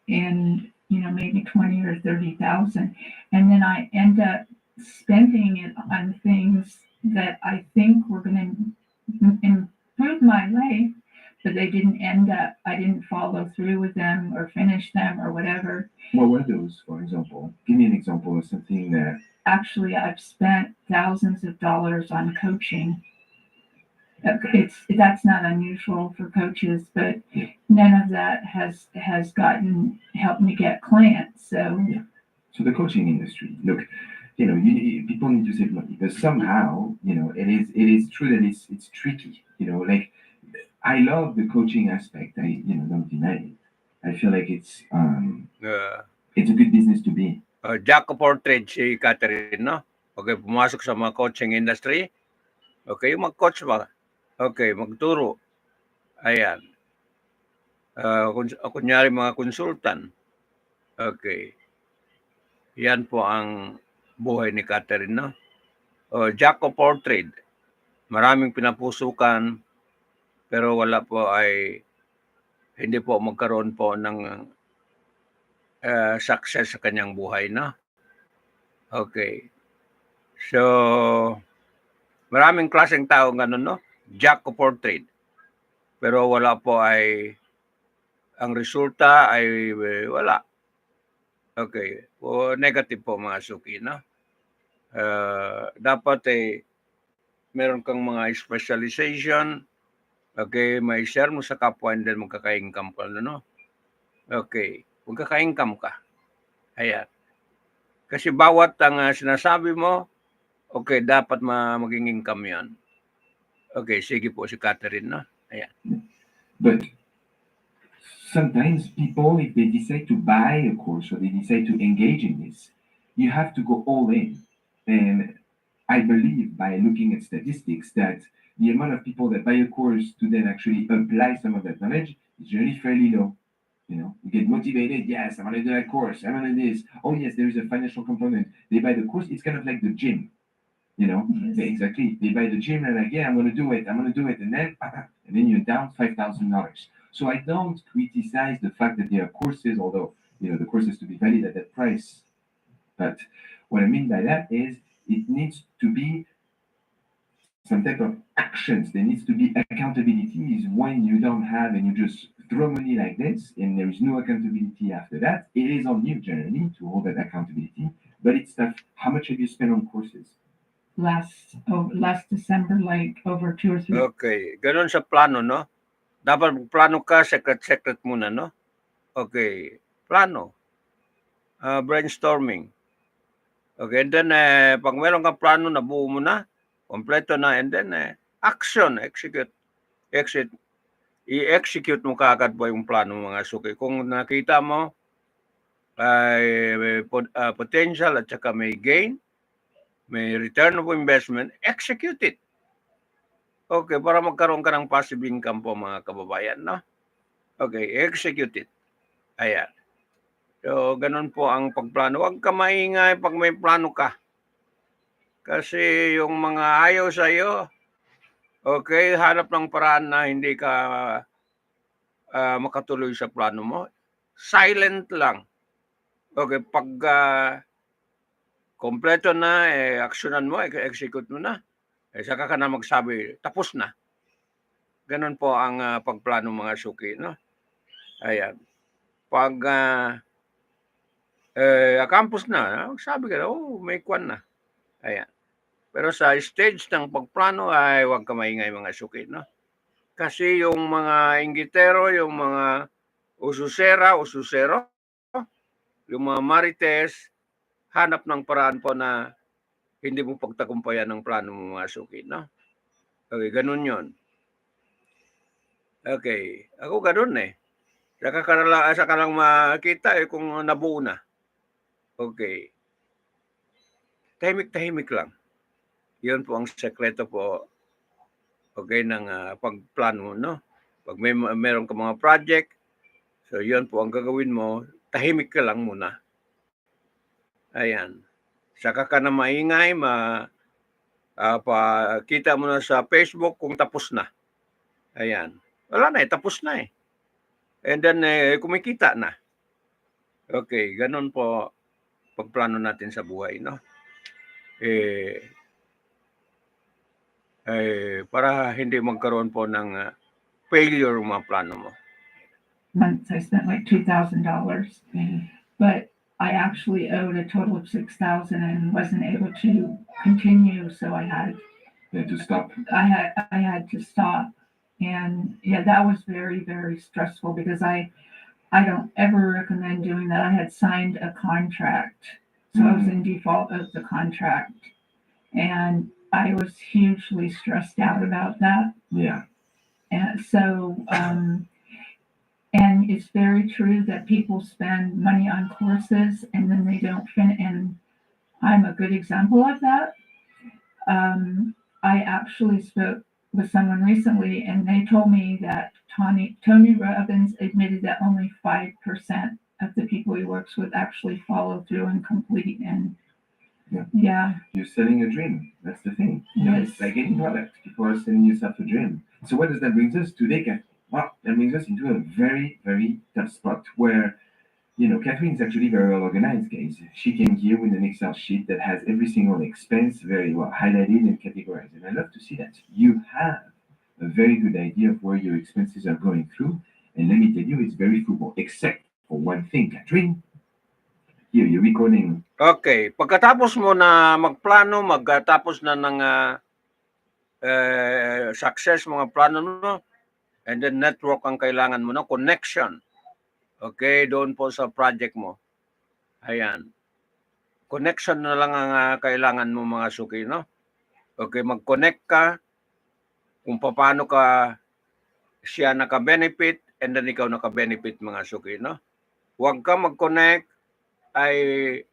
in maybe 20 or 30,000, and then I end up spending it on things that I think were going to improve my life, but they didn't end up. I didn't follow through with them or finish them or whatever. What were those, for example? Give me an example of something that. Actually, I've spent thousands of dollars on coaching. That's not unusual for coaches, but none of that has helped me get clients. So So the coaching industry, look, people need to save money, but somehow, it is true that it's tricky. Like, I love the coaching aspect. I don't deny it. I feel like it's a good business to be. Jack of all trades si Catherine, no? Okay, pumasok sa mga coaching industry. Okay, yung mag-coach ba? Okay, magturo. Ayan. Kunyari mga consultant. Okay. Yan po ang buhay ni Catherine, no? Jack of all trade. Maraming pinapusukan, pero hindi po magkaroon po ng success sa kanyang buhay, no? Okay. So, maraming klaseng tao ganun, no? Jack of all trade. Pero ang resulta ay wala. Okay. Negative po mga suki, no? Dapat meron kang mga specialization. Okay, may share mo sa kapwa and then magkaka-income ka, no? Okay. Magkaka-income ka. Ayan. Kasi bawat ang sinasabi mo, okay, dapat maging income yan. Okay, sige po si Catherine, no? Ayan. But sometimes people, if they decide to buy a course or they decide to engage in this, you have to go all in. And I believe by looking at statistics that the amount of people that buy a course to then actually apply some of that knowledge is generally fairly low. You get motivated. Yes, I'm going to do that course. I'm going to do this. Oh, yes, there is a financial component. They buy the course. It's kind of like the gym. Yes. Exactly. They buy the gym and like, yeah, I'm going to do it. I'm going to do it. And then you're down $5,000. So I don't criticize the fact that there are courses, although, the courses to be valued at that price. But what I mean by that is it needs to be some type of actions. There needs to be accountabilities when you don't have and you just throw money like this and there is no accountability after that. It is on you generally to hold that accountability, but it's tough. How much have you spent on courses? Last December, like over 2 or 3. Okay, ganun sa plano, no? Dapat magplano ka, secret muna, no? Okay, plano. Brainstorming. Okay, and then pag meron kang plano, nabuo mo na, kompleto na, and then action, i-execute mo kaagad po yung plano mga suki. Kung nakita mo may potential at saka may gain, may return of investment, execute it. Okay, para magkaroon ka ng passive income po mga kababayan, no? Okay, execute it. Ayan. So, ganun po ang pagplano. Huwag ka maingay pag may plano ka. Kasi yung mga ayaw sa'yo, okay, hanap ng paraan na hindi ka makatuloy sa plano mo. Silent lang. Okay, pag kompleto na, aksyonan mo, execute mo na. Saka ka na magsabi, tapos na. Ganun po ang pagplano mga suki, no? Ayan. Pag accomplish na, sabi ka na, may kwan na. Ayan. Pero sa stage ng pagplano ay huwag ka maingay mga suki, no? Kasi yung mga inggitero, yung mga ususero, yung mga marites, hanap ng paraan po na hindi mo pagtagumpayan ng plano mo mga suki, no? Okay, ganun yun. Okay, ako ganun eh. Saka lang makita eh kung nabuo na. Okay. Tahimik-tahimik lang. Yun po ang sekreto po, okay, ng pagplano, no? Pag meron ka mga project, so yun po ang gagawin mo, tahimik ka lang muna. Ayan. Saka ka na maingay, pakita mo na sa Facebook kung tapos na. Ayan. Wala na eh, tapos na eh. And then, kumikita na. Okay, ganun po pagplano natin sa buhay, no? Para hindi magkaroon po ng failure yung mga plano mo. Months I spent like $2,000, but I actually owed a total of $6,000 and wasn't able to continue, so I had to stop. I had to stop, and yeah, that was very, very stressful because I don't ever recommend doing that. I had signed a contract, so I was in default of the contract, and I was hugely stressed out about that. Yeah. And so, and it's very true that people spend money on courses and then they don't finish. And I'm a good example of that. I actually spoke with someone recently, and they told me that Tony Robbins admitted that only 5% of the people he works with actually follow through and complete. And yeah. You're selling a dream. That's the thing. Yes. It's like any product. People are selling yourself a dream. So what does that bring us today? Well, that brings us into a very, very tough spot where, Catherine is actually very well organized, guys. She came here with an Excel sheet that has every single expense very well highlighted and categorized. And I love to see that. You have a very good idea of where your expenses are going through. And let me tell you, it's very frugal, except for one thing, Catherine. Here, you're recording. Okay, pagkatapos mo na magplano, magtapos na ng success mga plano mo, and then network ang kailangan mo, no? Connection. Okay, doon po sa project mo. Ayan. Connection na lang ang kailangan mo mga suki, no? Okay, mag-connect ka kung paano ka siya naka-benefit and then ikaw naka-benefit mga suki, no? Huwag ka mag-connect ay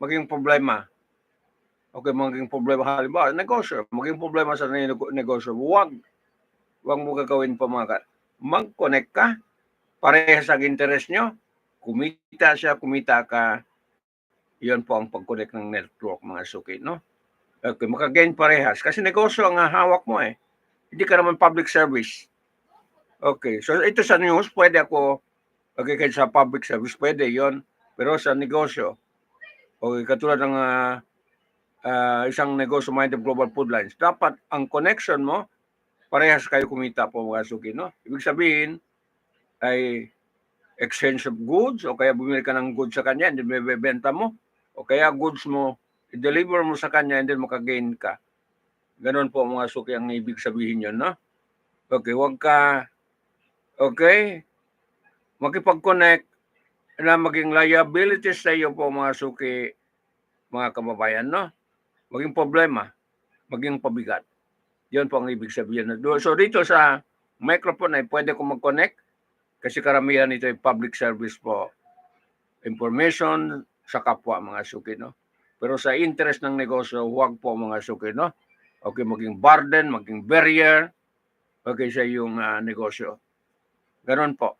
maging problema. Okay, maging problema. Halimbawa, negosyo. Maging problema sa negosyo. Huwag mo gagawin pa mga mag-connect ka. Parehas ang interest nyo. Kumita siya, kumita ka. Yun po ang pag-connect ng network, mga suki, no? Okay, makagain parehas. Kasi negosyo ang hawak mo eh. Hindi ka naman public service. Okay, so ito sa news, pwede ako, okay, kahit sa public service, pwede yon. Pero sa negosyo, okay, katulad ng isang negosyo minded global food lines, dapat ang connection mo, parehas kayo kumita po mga suki, no? Ibig sabihin, ay exchange of goods, o kaya bumili ka ng goods sa kanya, and then bebenta mo, o kaya goods mo, i-deliver mo sa kanya, and then makagain ka. Ganon po mga suki ang ibig sabihin yun, no? Okay, huwag ka, okay, makipag-connect na maging liabilities sa iyo po mga suki, mga kababayan, no? Maging problema, maging pabigat. Yun po ang ibig sabihin. So dito sa microphone ay pwede ko mag-connect kasi karamihan ito ay public service po. Information sa kapwa mga suki, no? Pero sa interest ng negosyo, huwag po mga suki, no? Okay, maging burden, maging barrier, okay, sa iyong negosyo. Ganon po.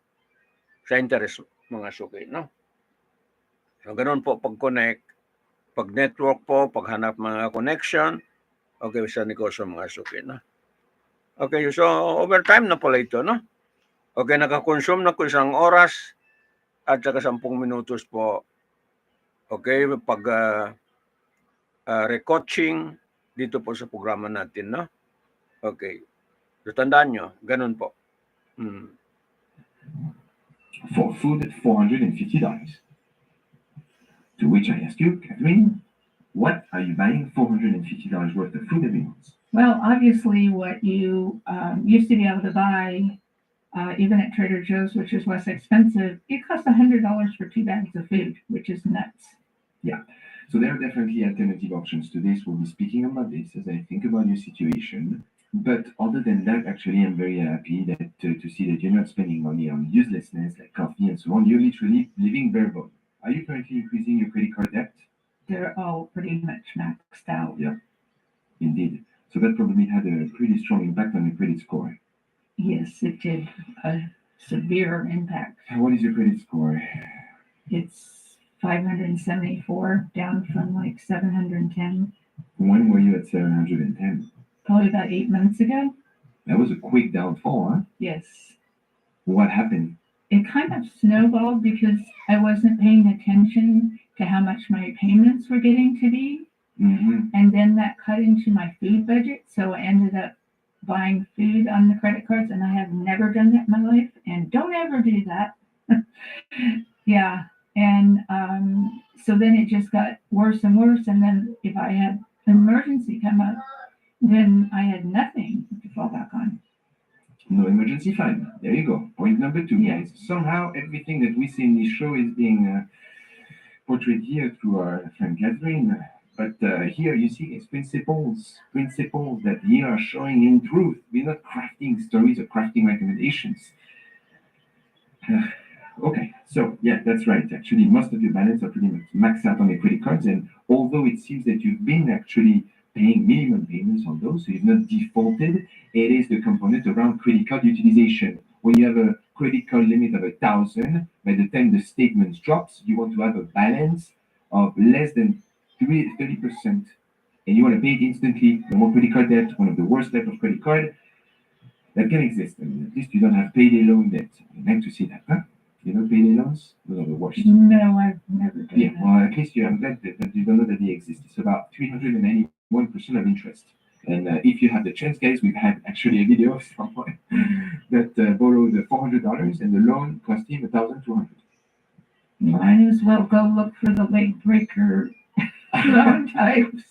Sa interest mga suki, no? So, ganon po pag-connect, pag-network po, paghanap mga connection, okay, sa negosyo mga suki, no? Okay, so overtime na pala ito, no? Okay, nakakonsume na ko 1 oras at saka 10 minutos po. Okay, pag recoaching dito po sa programa natin, no? Okay. So, tandaan nyo, ganun po. For food, $450. To which I ask you, Catherine, what are you buying $450 worth of food every month? Well, obviously, what you used to be able to buy, even at Trader Joe's, which is less expensive, it costs $100 for 2 bags of food, which is nuts. Yeah. So there are definitely alternative options to this. We'll be speaking about this as I think about your situation. But other than that, actually, I'm very happy that to see that you're not spending money on uselessness like coffee and so on. You're literally living bare bone. Are you currently increasing your credit card debt? They're all pretty much maxed out. Yeah, indeed. So that probably had a pretty strong impact on your credit score. Yes, it did a severe impact. And what is your credit score? It's 574, down from like 710, When were you at 710? probably about 8 months ago. That was a quick downfall, huh? Yes. What happened? It kind of snowballed because I wasn't paying attention to how much my payments were getting to be. Mm-hmm. And then that cut into my food budget. So I ended up buying food on the credit cards, and I have never done that in my life. And don't ever do that. Yeah. And so then it just got worse and worse. And then if I had an emergency come up, then I had nothing to fall back on. No emergency fund. There you go. Point number 2, Yeah. guys. Somehow everything that we see in this show is being portrayed here through our friend Catherine. But here you see it's principles that we are showing in truth. We're not crafting stories or crafting recommendations. Okay, so yeah, that's right. Actually, most of your balance are pretty much maxed out on your credit cards, and although it seems that you've been actually paying minimum payments on those, so you've not defaulted, it is the component around credit card utilization. When you have a credit card limit of 1,000, by the time the statement drops, you want to have a balance of less than 30%, and you want to pay it instantly. No more credit card debt, one of the worst type of credit card that can exist. I mean, at least you don't have payday loan debt. I'd like to see that, huh? You know payday loans? Those are the worst. No, I've never done Yeah, that. well, at least I'm glad that you don't know that they exist. It's about 391% of interest. And if you have the chance, guys, we've had actually a video of someone that borrowed $400 and the loan cost him $1,200. Might as well go look for the late breaker loan types.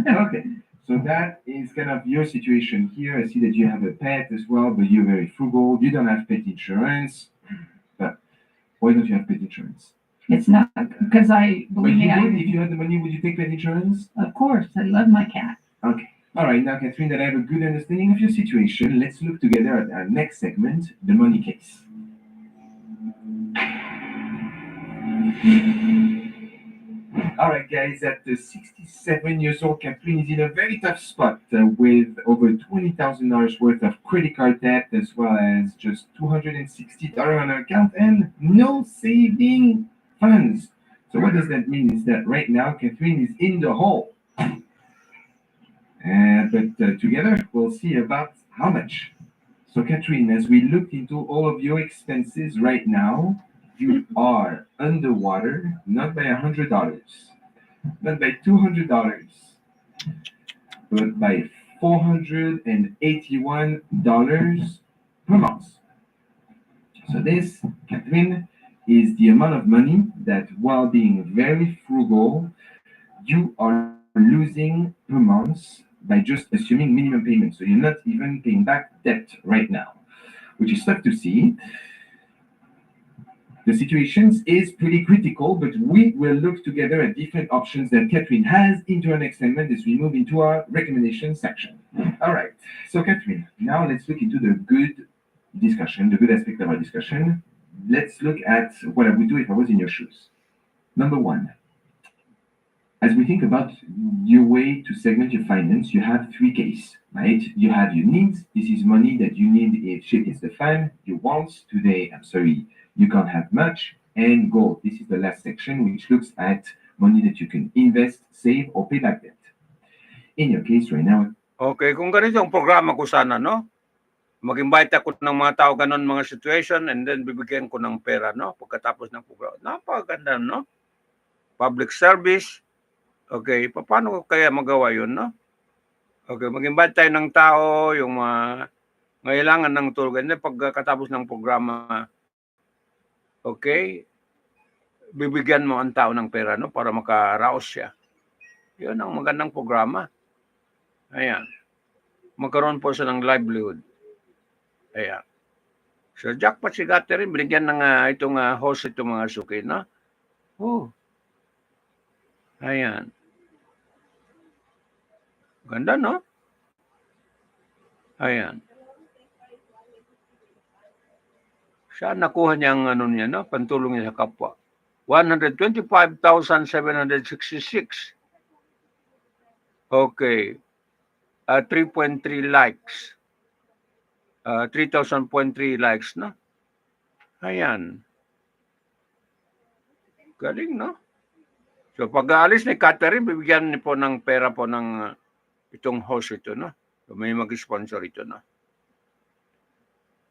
Okay, so that is kind of your situation here. I see that you have a pet as well, but you're very frugal. You don't have pet insurance. But why don't you have pet insurance? It's not because I But believe you me, would, if you had the money, would you take pet insurance? of course, I love my cat. Okay. All right, now, Catherine, that I have a good understanding of your situation, let's look together at our next segment, the money case. All right, guys, at 67 years old, Catherine is in a very tough spot with over $20,000 worth of credit card debt, as well as just $260 on her account and no saving funds. So what does that mean is that right now, Catherine is in the hole. But together, we'll see about how much. So, Catherine, as we look into all of your expenses right now, you are underwater, not by $100, not by $200, but by $481 per month. So this, Catherine, is the amount of money that, while being very frugal, you are losing per month by just assuming minimum payments. So you're not even paying back debt right now, which is tough to see. The situation is pretty critical, but we will look together at different options that Catherine has into our next segment as we move into our recommendation section. All right, so Catherine, now let's look into the good discussion, the good aspect of our discussion. Let's look at what I would do if I was in your shoes. Number 1, as we think about your way to segment your finance, you have 3 cases, right? You have your needs. This is money that you need if shit hits the fan. Your wants, today, I'm sorry, you can't have much. And goal, this is the last section, which looks at money that you can invest, save, or pay back debt. In your case right now, Okay, kung ganito ang programa ko sana, no? Mag-invite ako ng mga tao ganon mga situation and then bibigyan ko ng pera, no? Pagkatapos ng programa. Napakaganda, no? Public service. Okay, paano ko kaya magawa yun, no? Okay, mag-invite tayo ng tao, yung mga ngailangan ng tulong. And then pagkatapos ng programa, okay, bibigyan mo ang tao ng pera, no? Para makaraos siya. Yun ang magandang programa. Ayan. Magkaroon po siya ng livelihood. Ayan. So, jackpot si Catherine, binigyan ng itong host itong mga suki, no? Oh. Ayan. Ganda, no? Ayan. Saan nakuha niya ang ano niya, no? Pantulong niya sa kapwa. 125,766. Okay. 3.3 likes. 3,000.3 likes, no? Ayan. Galing, no? So, pag aalis ni Catherine, bibigyan niyo po ng pera po ng itong host ito, no? So, may mag-sponsor ito, no?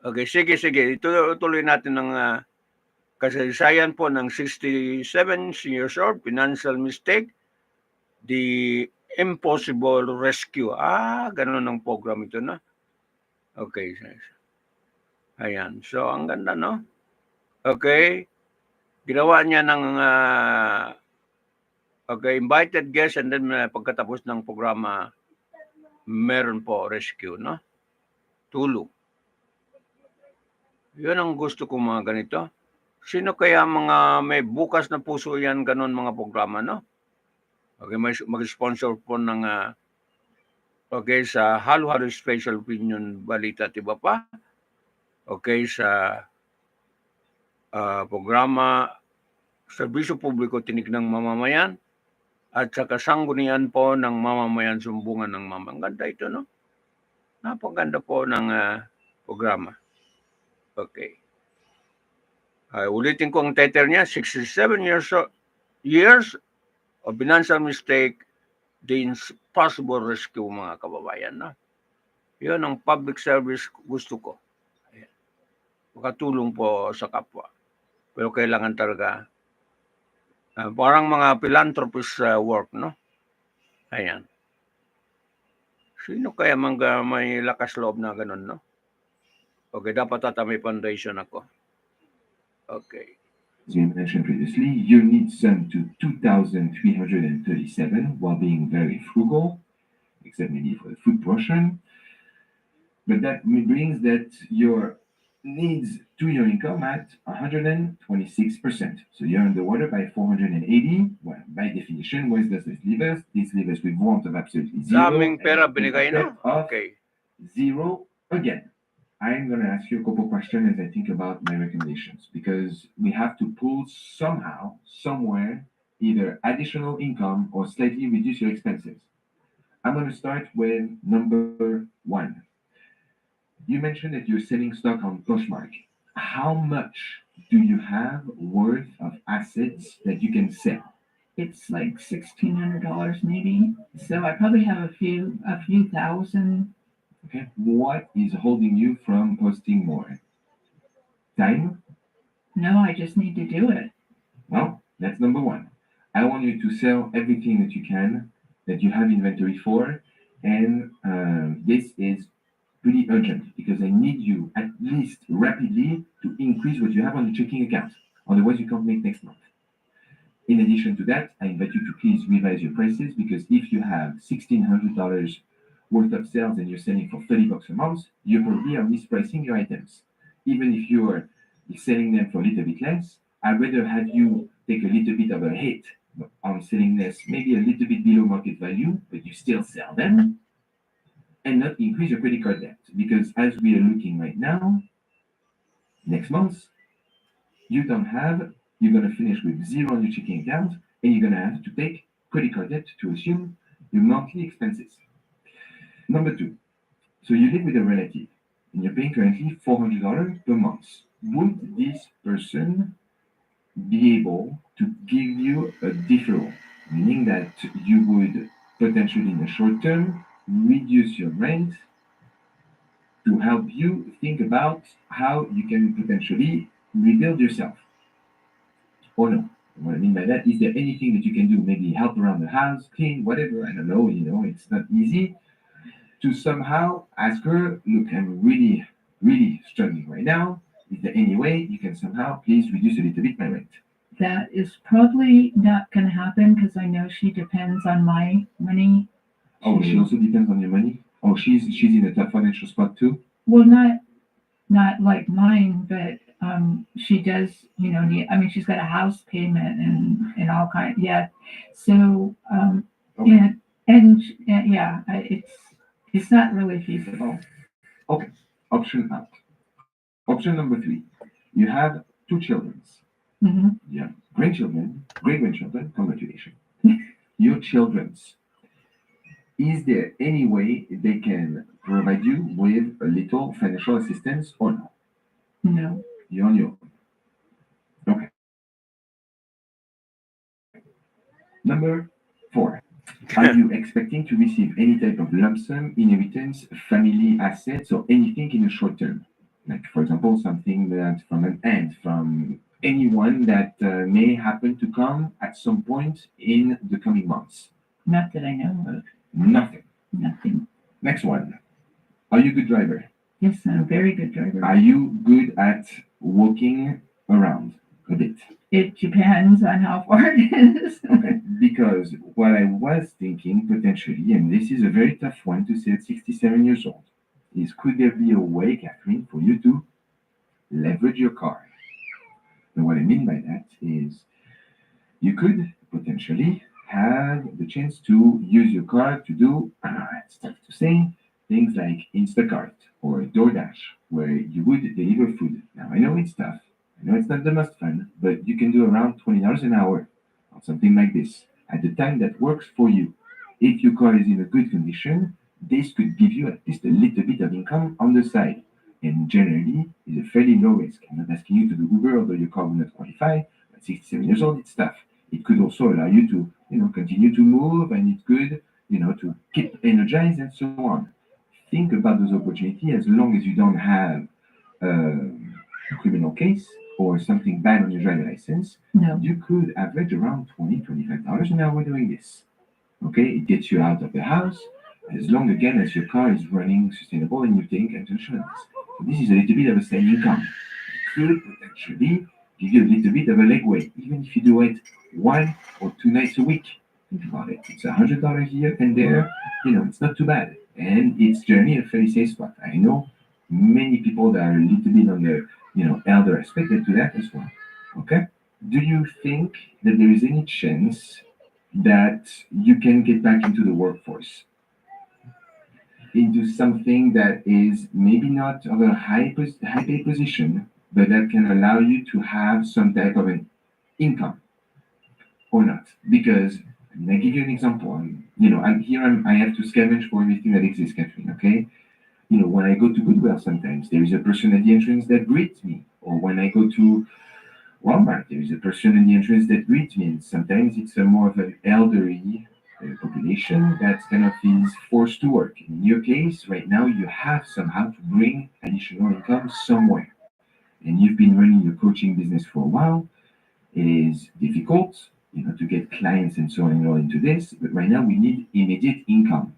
Okay, sige. Tuloy natin ng kasaysayan po ng 67 years old, financial mistake, the impossible rescue. Ganun ang program ito, no? Okay. Ayan. So, ang ganda, no? Okay. Ginawa niya ng invited guest, and then pagkatapos ng programa, meron po rescue, no? Tulong. Yun ang gusto ko mga ganito. Sino kaya mga may bukas na puso yan, ganun mga programa, no? Okay, mag-sponsor po ng sa Halo-Halo Special Opinion Balita, diba pa? Okay, sa programa Serbisyo Publiko Tinig ng Mamamayan at sa kasanggunian po ng mamamayan sumbungan ng mamamayan. Ganda ito, no? Napaganda po ng programa. Okay. Ulitin ko ang title niya, 67 years of financial mistake, the impossible rescue, mga kababayan. No? Yun ang public service gusto ko. Ayan. Makatulong po sa kapwa. Pero kailangan talaga parang mga philanthropist work, no? Ayan. Sino kaya may lakas loob na ganun, no? Okay, dapat may foundation ako. Okay. As we mentioned previously, your needs sum to 2,337 while being very frugal, except maybe for the food portion. But that brings that your needs to your income at 126%. So you're underwater by 480. Well, by definition, where does this leave us? This leaves us with want of absolutely zero. Daming pera binigay, no? Okay. Zero again. I'm going to ask you a couple questions as I think about my recommendations, because we have to pull somehow, somewhere, either additional income or slightly reduce your expenses. I'm going to start with number one. You mentioned that you're selling stock on Poshmark. How much do you have worth of assets that you can sell? It's like $1,600 maybe. So I probably have a few thousand. Okay. What is holding you from posting more? Time? No, I just need to do it. Well, that's number one. I want you to sell everything that you can, that you have inventory for, and this is pretty urgent because I need you at least rapidly to increase what you have on the checking account. Otherwise, you can't make next month. In addition to that, I invite you to please revise your prices, because if you have $1,600 worth of sales and you're selling for $30 a month, you probably are mispricing your items. Even if you're selling them for a little bit less, I'd rather have you take a little bit of a hit on selling this, maybe a little bit below market value, but you still sell them, and not increase your credit card debt. Because as we are looking right now, next month, you're going to finish with zero on your checking account, and you're going to have to take credit card debt to assume your monthly expenses. Number two, so you live with a relative, and you're paying currently $400 per month. Would this person be able to give you a deferral, meaning that you would potentially in the short term reduce your rent to help you think about how you can potentially rebuild yourself? Or no? What I mean by that, is there anything that you can do? Maybe help around the house, clean, whatever. I don't know, it's not easy to somehow ask her, look, I'm really, really struggling right now. Is there any way you can somehow please reduce a little bit my rent? That is probably not going to happen because I know she depends on my money. Oh, she also depends on your money? Oh, she's in a tough financial spot too? Well, not like mine, but she does, need, she's got a house payment and all kinds. Yeah. So, Okay. it's not really feasible. Option out. Option number 3. You have 2 children. Hmm. Yeah, grandchildren, great grandchildren. Congratulations. Your children's. Is there any way they can provide you with a little financial assistance or no? No. You're on your own. Okay. Number 4. Are you expecting to receive any type of lump sum, inheritance, family assets, or anything in the short term? Like, for example, something that from an aunt, from anyone that may happen to come at some point in the coming months? Not that I know of. Nothing. Nothing. Next one. Are you a good driver? Yes, I'm a very good driver. Are you good at walking around a bit? It depends on how far it is. Okay, because what I was thinking potentially, and this is a very tough one to say at 67 years old, is could there be a way, Catherine, for you to leverage your car? And what I mean by that is you could potentially have the chance to use your car to do, it's tough to say, things like Instacart or DoorDash, where you would deliver food. Now, I know it's tough. I know it's not the most fun, but you can do around $20 an hour or something like this at the time that works for you. If your car is in a good condition, this could give you at least a little bit of income on the side. And generally, is a fairly low risk. I'm not asking you to do Uber, although your car will not qualify. At 67 years old, it's tough. It could also allow you to, continue to move, and it could, to keep energized and so on. Think about those opportunities as long as you don't have a criminal case or something bad on your driver license. No. You could average around $20-$25 an hour doing this. Okay, it gets you out of the house as long again as your car is running sustainable and you take insurance. So this is a little bit of a side income. It could potentially give you a little bit of a legway, even if you do it 1 or 2 nights a week. Think about it. It's $100 here and there. It's not too bad. And it's generally a fairly safe spot. I know many people that are a little bit on the, elder aspect that do that as well. Okay? Do you think that there is any chance that you can get back into the workforce? Into something that is maybe not of a high paid position, but that can allow you to have some type of an income or not? Because I give you an example. I have to scavenge for everything that exists, Catherine. Okay, when I go to Goodwill, sometimes there is a person at the entrance that greets me, or when I go to Walmart, there is a person at the entrance that greets me, and sometimes it's a more of an elderly population that kind of is forced to work. In your case, right now, you have somehow to bring additional income somewhere, and you've been running your coaching business for a while. It is difficult, to get clients and so on and all into this, but right now we need immediate income.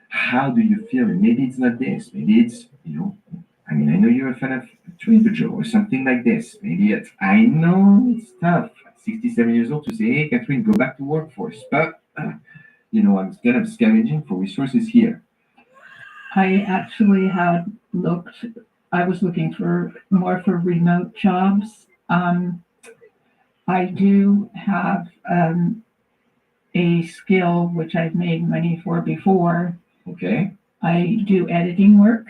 How do you feel? And maybe it's not this, maybe it's, I know you're a fan of Trader Joe or something like this. Maybe I know it's tough at 67 years old to say, hey, Catherine, go back to workforce. But, I'm kind of scavenging for resources here. I actually had looked, I was looking for more for remote jobs. I do have a skill which I've made money for before. Okay. I do editing work.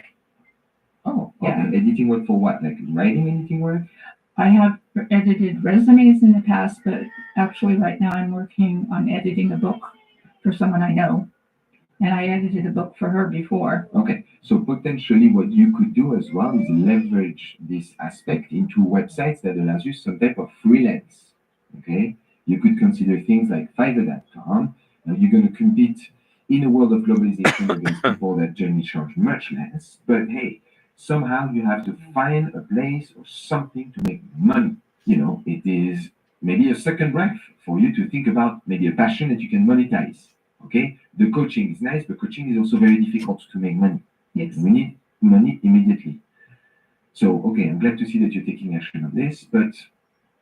Oh, okay. Yeah. Editing work for what? Like writing editing work? I have edited resumes in the past, but actually right now I'm working on editing a book for someone I know. And I edited a book for her before. Okay, so potentially what you could do as well is leverage this aspect into websites that allows you some type of freelance. Okay, you could consider things like Fiverr.com. Now you're going to compete in a world of globalization against people that generally charge much less. But hey, somehow you have to find a place or something to make money. It is maybe a second breath for you to think about maybe a passion that you can monetize. Okay, the coaching is nice, but coaching is also very difficult to make money. Yes. We need money immediately. So, okay, I'm glad to see that you're taking action on this, but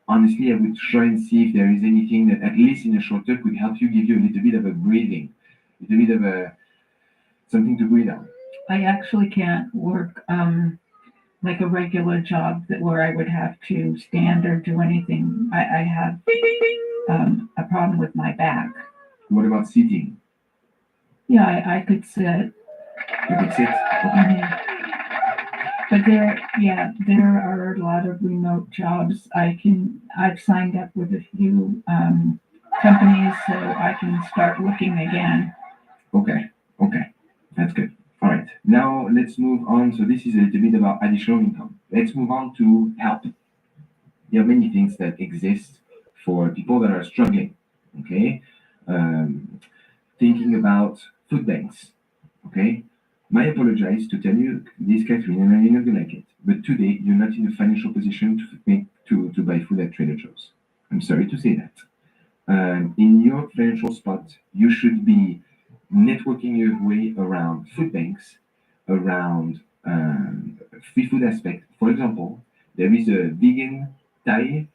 honestly, I would try and see if there is anything that, at least in the short term, could help you, give you a little bit of a breathing, a little bit of something to breathe on. I actually can't work like a regular job where I would have to stand or do anything. I have a problem with my back. What about sitting? Yeah, I could sit. That's it. Okay. Mhm. But there are a lot of remote jobs. I've signed up with a few companies so I can start looking again. Okay. Okay. That's good. All right. Now let's move on. So this is a little bit about additional income. Let's move on to help. There are many things that exist for people that are struggling. Okay. Thinking about food banks. Okay. I apologize to tell you this, Catherine, and I'm not gonna like it. But today you're not in a financial position to buy food at Trader Joe's. I'm sorry to say that. In your financial spot, you should be networking your way around food banks, around free food aspect. For example, there is a vegan Thai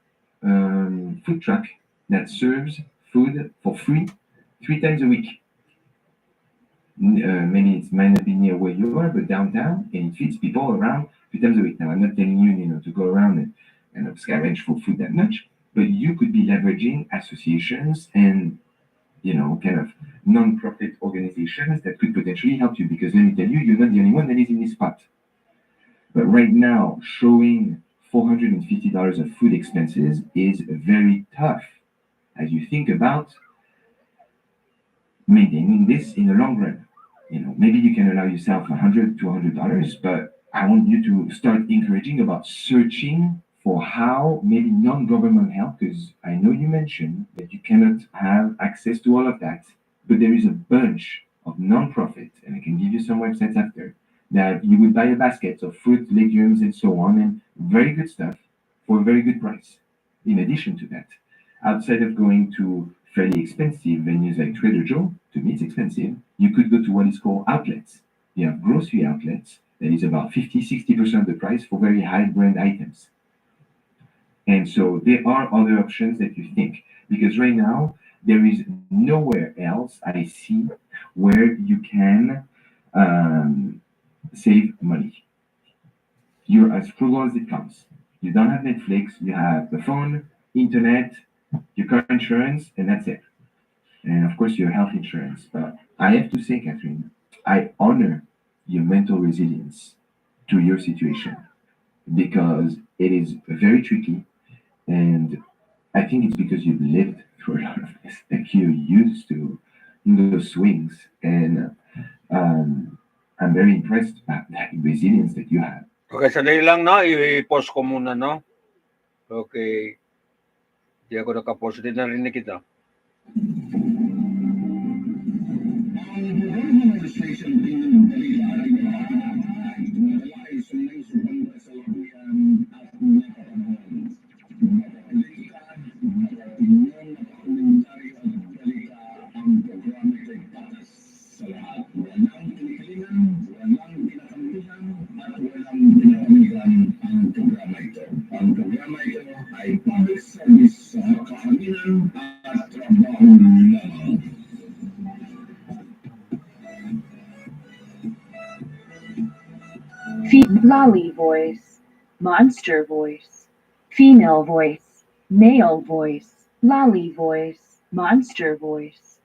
food truck that serves food for free 3 times a week. Maybe it might not be near where you are, but downtown, and it feeds people around 3 times a week. Now, I'm not telling you, to go around and scavenge for food that much, but you could be leveraging associations and kind of non-profit organizations that could potentially help you. Because let me tell you, you're not the only one that is in this spot. But right now, showing $450 of food expenses is very tough as you think about maintaining this in the long run. Maybe you can allow yourself $100, $200, but I want you to start encouraging about searching for how maybe non-government help, because I know you mentioned that you cannot have access to all of that, but there is a bunch of non-profit, and I can give you some websites after, that you would buy a basket of fruit, legumes, and so on, and very good stuff for a very good price. In addition to that, outside of going to fairly expensive venues like Trader Joe, to me it's expensive, you could go to what is called outlets. You have grocery outlets that is about 50-60% of the price for very high brand items. And so there are other options that you think, because right now there is nowhere else I see where you can save money. You're as frugal as it comes. You don't have Netflix, you have the phone, internet, your car insurance, and that's it. And of course, your health insurance. But I have to say, Catherine, I honor your mental resilience to your situation because it is very tricky. And I think it's because you've lived through a lot of this, that you're used to those swings. And I'm very impressed by that resilience that you have. Okay, sandali lang, no? I-pause ko muna, no? Okay. Hindi ako naka-pause. Hindi narinig kita. Ang gobyerno legislation ng balita ay nalais sa may subang kasalukuyan at napapanahon. Makapolitika, makaopinyon, makakomentaryo at balita ang programa ito'y patas sa lahat. Walang kinikilingan, walang pinakampihan, at walang pinapamigan ang programa ito. Ang programa ito ay public service sa makahaminan at trabaho lamang. Lolly voice, monster voice, female voice, male voice, lolly voice, monster voice.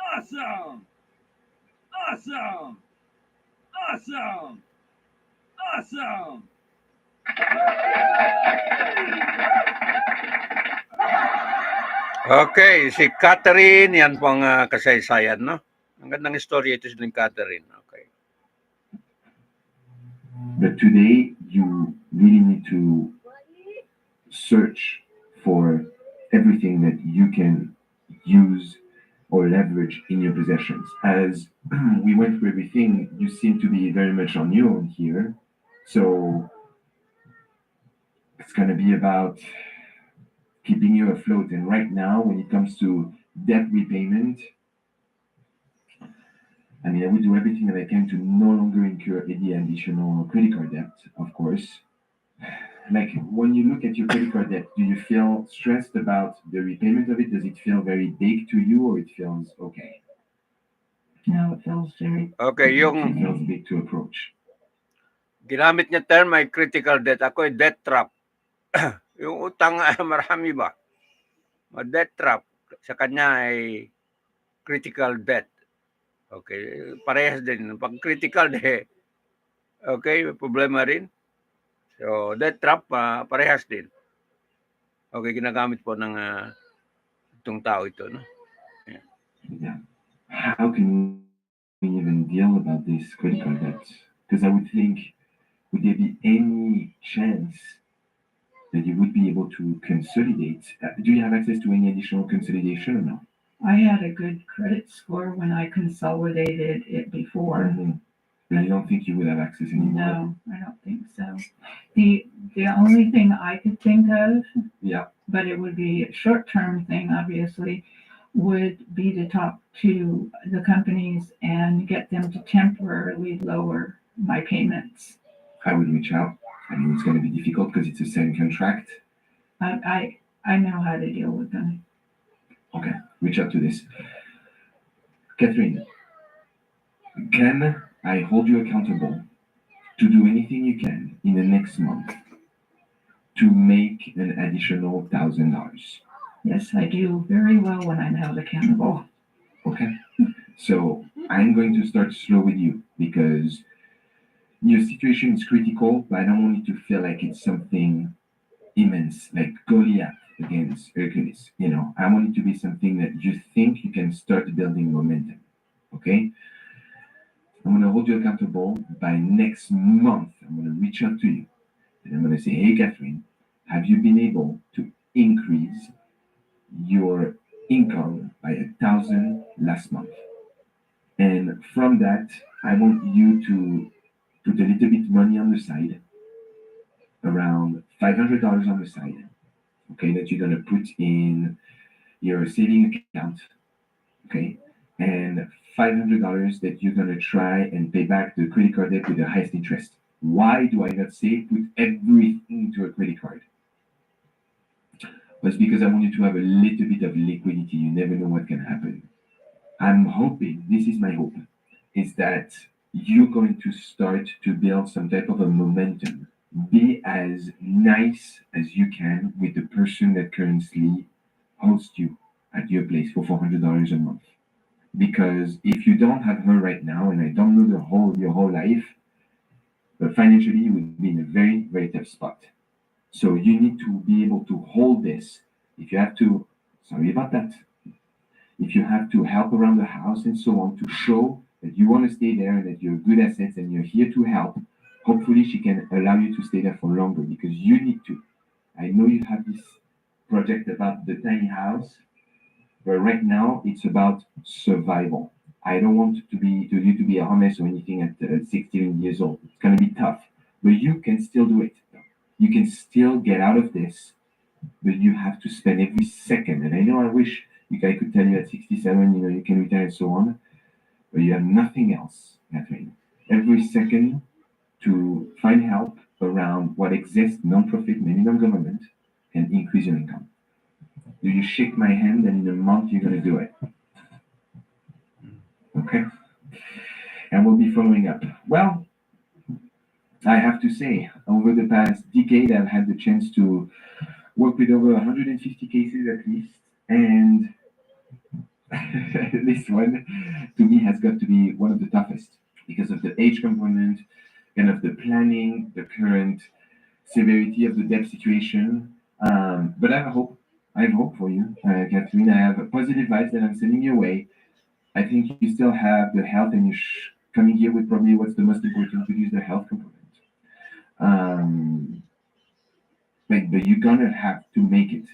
Awesome! Awesome! Awesome! Awesome! Okay, si Catherine, yan po ang kasaysayan, no? Ang gandang istorya ito si Catherine. Okay. But today, you really need to search for everything that you can use or leverage in your possessions. As we went through everything, you seem to be very much on your own here. So it's going to be about keeping you afloat. And right now, when it comes to debt repayment, I mean, I would do everything that I can to no longer incur any additional credit card debt, of course. Like, when you look at your credit card debt, do you feel stressed about the repayment of it? Does it feel very big to you, or it feels okay? No, it feels very. Okay, It yung feels big to approach. ginamit niya term ay critical debt. Ako ay debt trap. Yung utang marami ba? Debt trap. sa kanya ay critical debt. Okay, parehas din. Pag critical, okay, problema rin. So, debt trap, parehas din. Okay, ginagamit po ng itong tao ito, no? Yeah. How can we even deal about this credit card debt? Because I would think, would there be any chance that you would be able to consolidate? Do you have access to any additional consolidation or no? I had a good credit score when I consolidated it before. But you don't think you would have access anymore? No, I don't think so. The only thing I could think of, Yeah. but it would be a short-term thing, obviously, would be to talk to the companies and get them to temporarily lower my payments. I would reach out. I mean, it's going to be difficult because it's a signed contract. I know how to deal with them. Okay, reach out to this. Catherine, can I hold you accountable to do anything you can in the next month to make an additional $1,000? Yes, I do very well when I'm held accountable. Okay, so I'm going to start slow with you because your situation is critical, but I don't want you to feel like it's something immense, like Goliath against Hercules. You know, I want it to be something that you think you can start building momentum. Okay? I'm going to hold you accountable. By next month, I'm going to reach out to you and I'm going to say, hey, Catherine, have you been able to increase your income by 1,000 last month? And from that, I want you to put a little bit money on the side, around $500 on the side, okay, that you're going to put in your saving account, okay, and $500 that you're going to try and pay back the credit card debt with the highest interest. Why do I not say put everything into a credit card? Well, it's because I want you to have a little bit of liquidity. You never know what can happen. I'm hoping, this is my hope, is that you're going to start to build some type of a momentum. Be as nice as you can with the person that currently hosts you at your place for $400 a month. Because if you don't have her right now, and I don't know your whole life, but financially you will be in a very, very tough spot. So you need to be able to hold this. If you have to, sorry about that. If you have to help around the house and so on to show that you want to stay there and that you're good assets and you're here to help, hopefully she can allow you to stay there for longer because you need to. I know you have this project about the tiny house, but right now it's about survival. I don't want you to be a homeless or anything at 16 years old. It's gonna be tough, but you can still do it. You can still get out of this, but you have to spend every second. And I know I wish I could tell you at 67, you can retire and so on, but you have nothing else, Catherine. Every second to find help around what exists, non-profit, maybe non-government, and increase your income. Do you shake my hand and in a month you're going to do it? Okay? And we'll be following up. Well, I have to say, over the past decade, I've had the chance to work with over 150 cases at least, and this one, to me, has got to be one of the toughest because of the age component, kind of the planning, the current severity of the debt situation. But I have hope. I have hope for you, Catherine. I have positive vibes that I'm sending your way. I think you still have the health, and you're coming here with probably what's the most important, which is the health component. But you're gonna have to make it.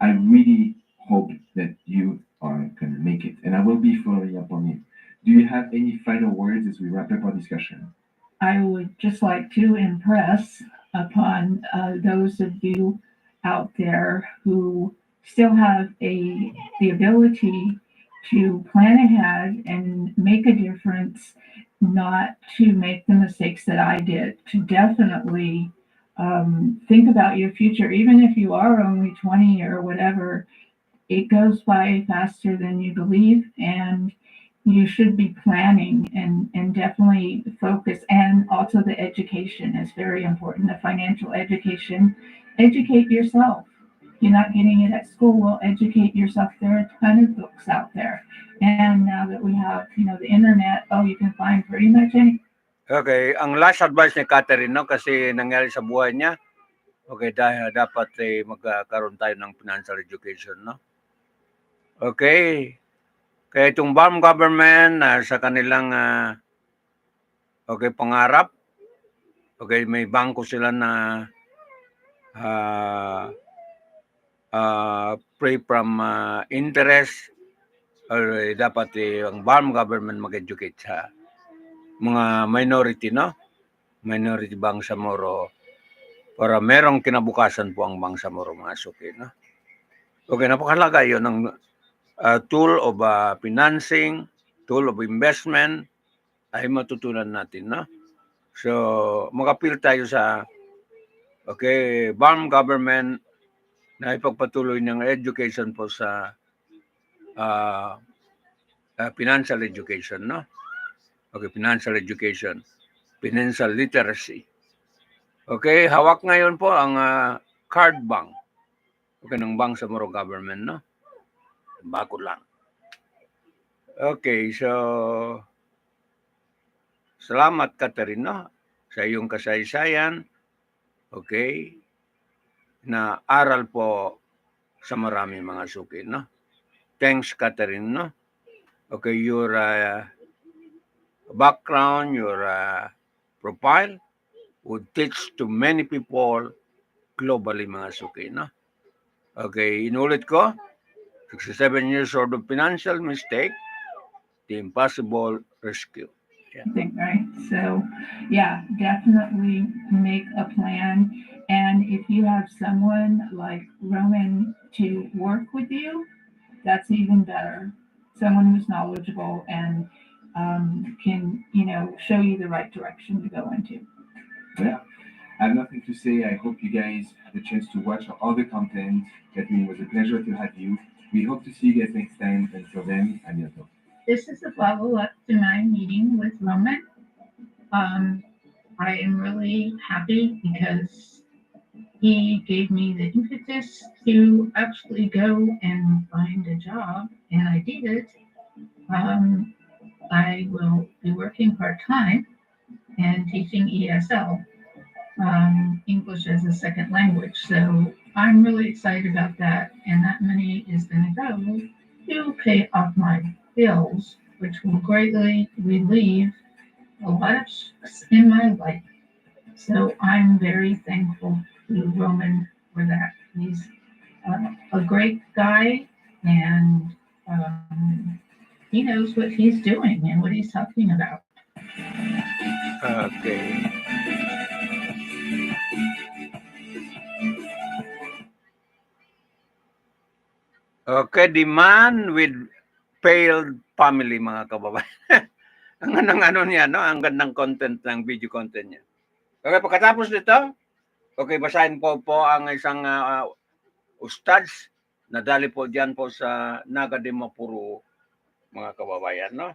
I really hope that you are gonna make it, and I will be following up on you. Do you have any final words as we wrap up our discussion? I would just like to impress upon those of you out there who still have the ability to plan ahead and make a difference, not to make the mistakes that I did, to definitely think about your future, even if you are only 20 or whatever. It goes by faster than you believe, and you should be planning and definitely focus. And also the education is very important, the financial education. Educate yourself you're not getting it at school, well, educate yourself. There are a ton of books out there. And now that we have, the internet, oh, you can find pretty much any. Okay, ang last advice ni Catherine, no, kasi nangyari sa buhay niya, okay, dahil dapat magkaroon tayo ng financial education, no? Okay, kaya itong BAM government sa kanilang okay, pangarap, okay, may bangko sila na free from interest, or dapat ang BAM government mag-educate sa mga minority, no? Minority Bangsamoro, para merong kinabukasan po ang Bangsamoro, mga suki, no? Okay, napakalaga yun ng tool of financing, tool of investment, ay matutunan natin, no? So, mag-appeal tayo sa BAM government na ipagpatuloy ng education po sa financial education, no? Okay, financial education, financial literacy. Okay, hawak ngayon po ang card bank. Okay, ng Bangsamoro government, no? Bago lang. Okay, so salamat, Catherine, no? Sa iyong kasaysayan. Okay, na aral po sa marami mga suki, no? Thanks, Catherine, no? Okay, your background, your profile would teach to many people globally, mga suki, no? Okay, inulit ko, 67 years old of financial mistake, the impossible rescue. Yeah. Right? So, yeah, definitely make a plan. And if you have someone like Roman to work with you, that's even better. Someone who's knowledgeable and can, show you the right direction to go into. Yeah. I have nothing to say. I hope you guys had a chance to watch our other content. Catherine, it was a pleasure to have you. We hope to see you guys next time. Until then, à bientôt. This is a follow-up to my meeting with Roman. I am really happy because he gave me the impetus to actually go and find a job, and I did it. I will be working part-time and teaching ESL, English as a second language. So I'm really excited about that, and that money is going to go to pay off my bills, which will greatly relieve a lot of stress in my life. So I'm very thankful to Roman for that. He's a great guy, and he knows what he's doing and what he's talking about. Okay. Okay, the man with failed family, mga kababayan. Ang ano niya, no? Ang gandang content ng video content niya. Okay, pagkatapos nito, okay, basahin po ang isang ustads na dali po diyan po sa Naga de Mapuro, mga kababayan, no?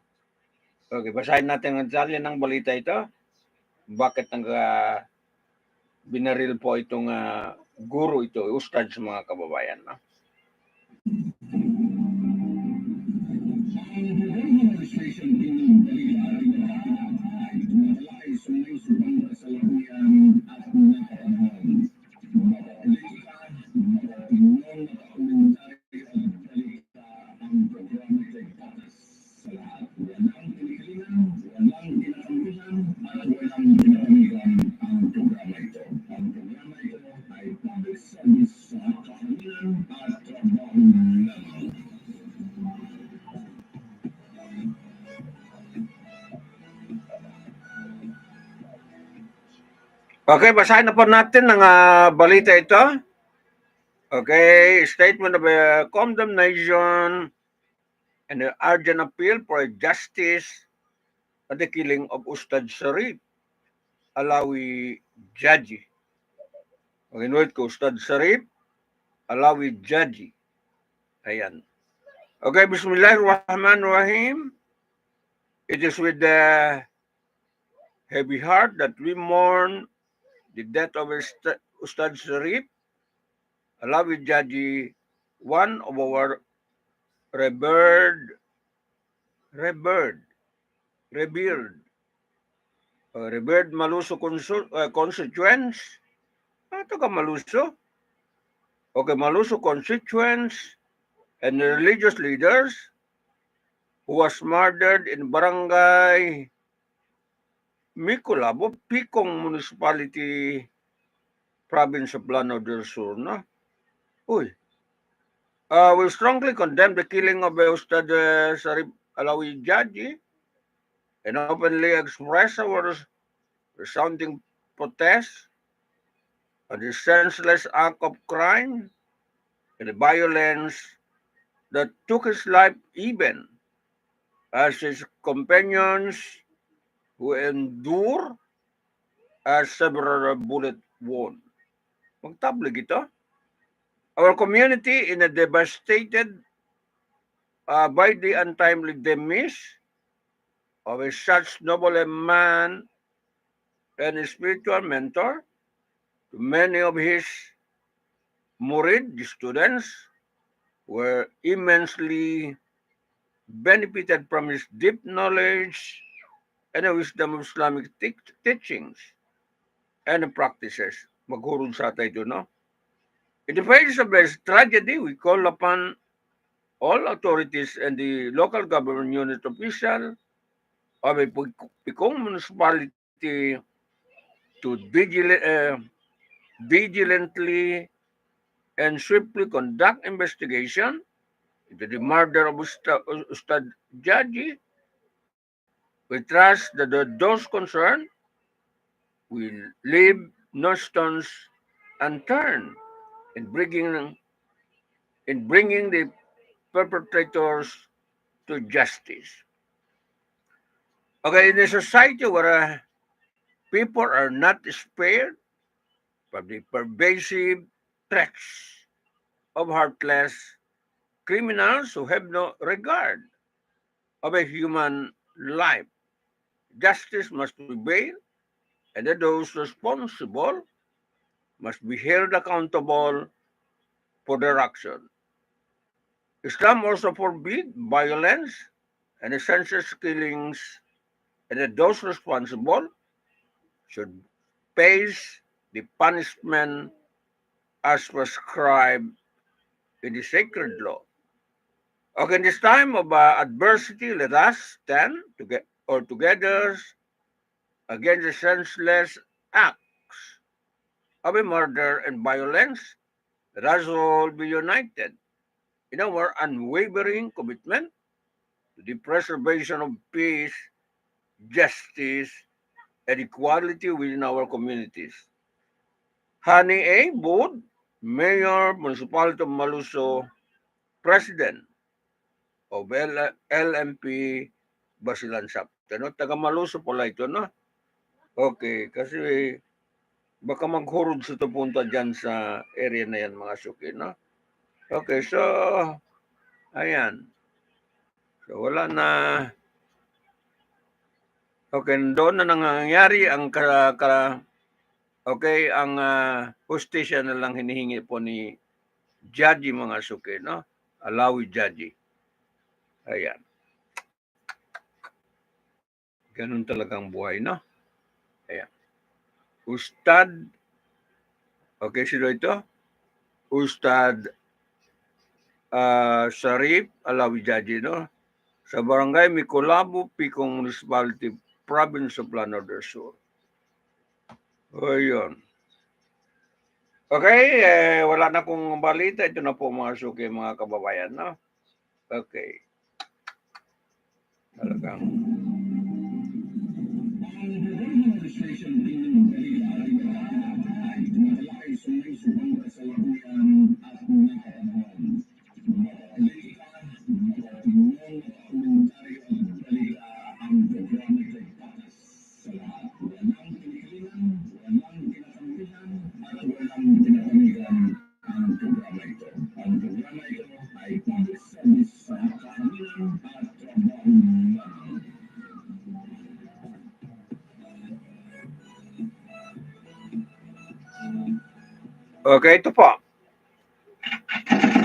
Okay, basahin natin ang detalye ng balita ito. Bakit binaril po itong guro ito, ustads, mga kababayan, no? Okay, basahin na po natin ang balita ito. Okay, statement of condemnation and an urgent appeal for justice at the killing of Ustad Sharif, Alawi Jaji. Okay, nulit ko, Ustad Sharif, Alawi Jaji. Ayan. Okay, Bismillahirrahmanirrahim. It is with the heavy heart that we mourn the death of Ustad Sharif, Alawi Jaji, one of our revered, revered, revered, revered Maluso constituents. Ito ka Maluso? Okay, Maluso constituents and religious leaders who was murdered in Barangay Micolabo, Picong Municipality, Province of Lanao del Sur, no? Uy. We strongly condemn the killing of Ustad Sarip Alawi Jaji and openly express our resounding protest on the senseless act of crime and the violence that took his life, even as his companions who endure several bullet wound. Magtablig ito. Our community in a devastated by the untimely demise of a such noble a man and a spiritual mentor to many of his murid students were immensely benefited from his deep knowledge and the wisdom of Islamic teachings and practices. Maghurog sa tayo, no? In the face of this tragedy, we call upon all authorities and the local government unit official of a Picong municipality to vigilantly and swiftly conduct investigation into the murder of Ustad Jaji. We trust that those concerned will leave no stones unturned in bringing the perpetrators to justice. Okay, in a society where people are not spared from the pervasive threats of heartless criminals who have no regard of a human life, justice must prevail, and that those responsible must be held accountable for their action. Islam also forbids violence and senseless killings, and that those responsible should face the punishment as prescribed in the sacred law. Okay, in this time of adversity, let us stand together against the senseless acts of a murder and violence. Let us all be united in our unwavering commitment to the preservation of peace, justice, and equality within our communities. Hani A. Booth, Mayor, Municipality of Maluso, President of LMP Basilan Sapte. No? Taga Maluso pala ito, no? Okay, kasi baka maghurod sa ito punta dyan sa area na yan, mga suki, no? Okay, so, ayan. So, wala na. Okay, doon na nangyayari ang okay, ang hustisya na lang hinihingi po ni Jaji, mga suki, no? Alawi Jaji. Ayan. Ganun talagang buhay, no? Ayan. Ustad, okay, sino ito? Ustad Sharif Alawi Jaji, no? Sa barangay Micolabo, Picong Municipality, Province of Lanao del Sur. O, yun. Okay, wala na kong balita. Ito na po mga suki, mga kababayan, no? Okay. Talagang. Okay, ito po.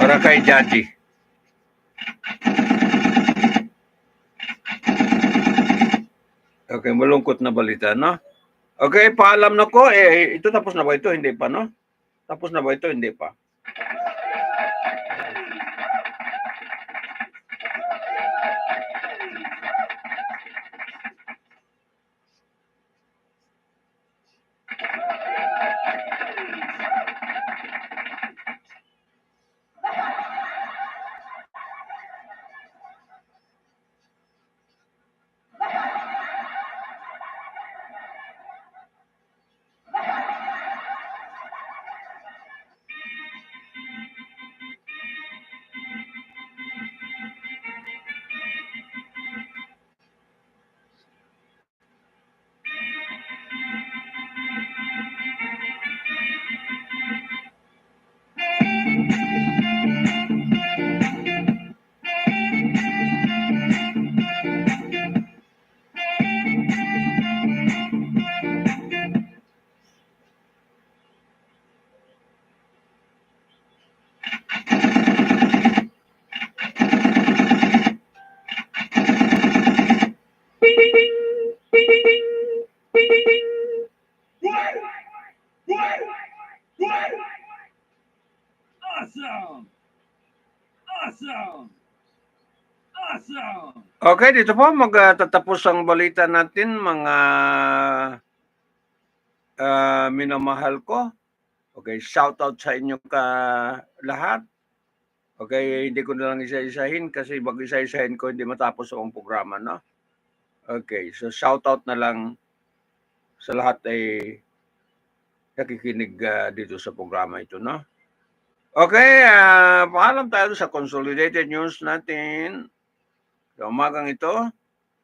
Para kay Judgy. Okay, malungkot na balita, no? Okay, paalam na ko. Ito tapos na ba ito? Hindi pa, no? Tapos na ba ito? Hindi pa. Okay, dito po magtatapos ang balita natin, mga minamahal ko. Okay, shout out sa inyo ka lahat. Okay, hindi ko na lang isa-isahin kasi pag isa-isahin ko hindi matapos ang programa, no? Okay, so shout out na lang sa lahat ay nakikinig dito sa programa ito, no? Okay, paalam tayo sa Consolidated News natin sa umagang ito.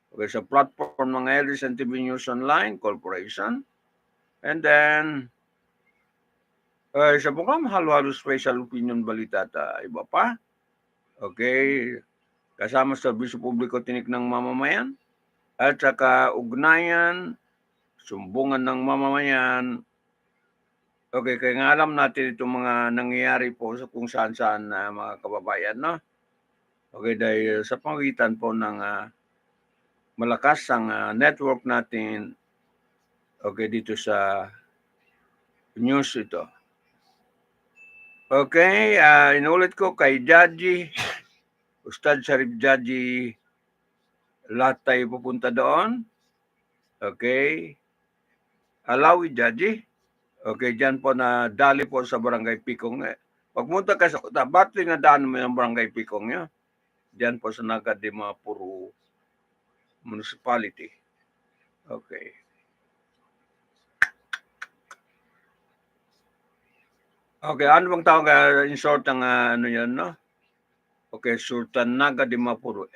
Okay, sa platform ng ADLSNTV News Online Corporation. And then, sa program Halo-Halo Special Opinion Balita at iba pa. Okay, kasama sa Servisyo Publiko Tinik ng Mamamayan at saka ugnayan, sumbungan ng mamamayan. Okay, kaya nga alam natin itong mga nangyayari po sa kung saan-saan mga kababayan, no? Okay, dahil sa pangitan po ng malakas ang network natin, okay, dito sa news ito. Okay, inulit ko kay Judgy, Ustad Sharif Judgy, lahat tayo pupunta doon. Okay. Alawi Judgy. Okay, dyan po na dali po sa Barangay Pikong. Pagpunta ka sa Batli na daan mo yung Barangay Pikong nyo. Dyan po sa Nagadimapuro Municipality. Okay. Okay, ano bang tawag in short ang ano yan, no? Okay, Sultan Nagadimapuro.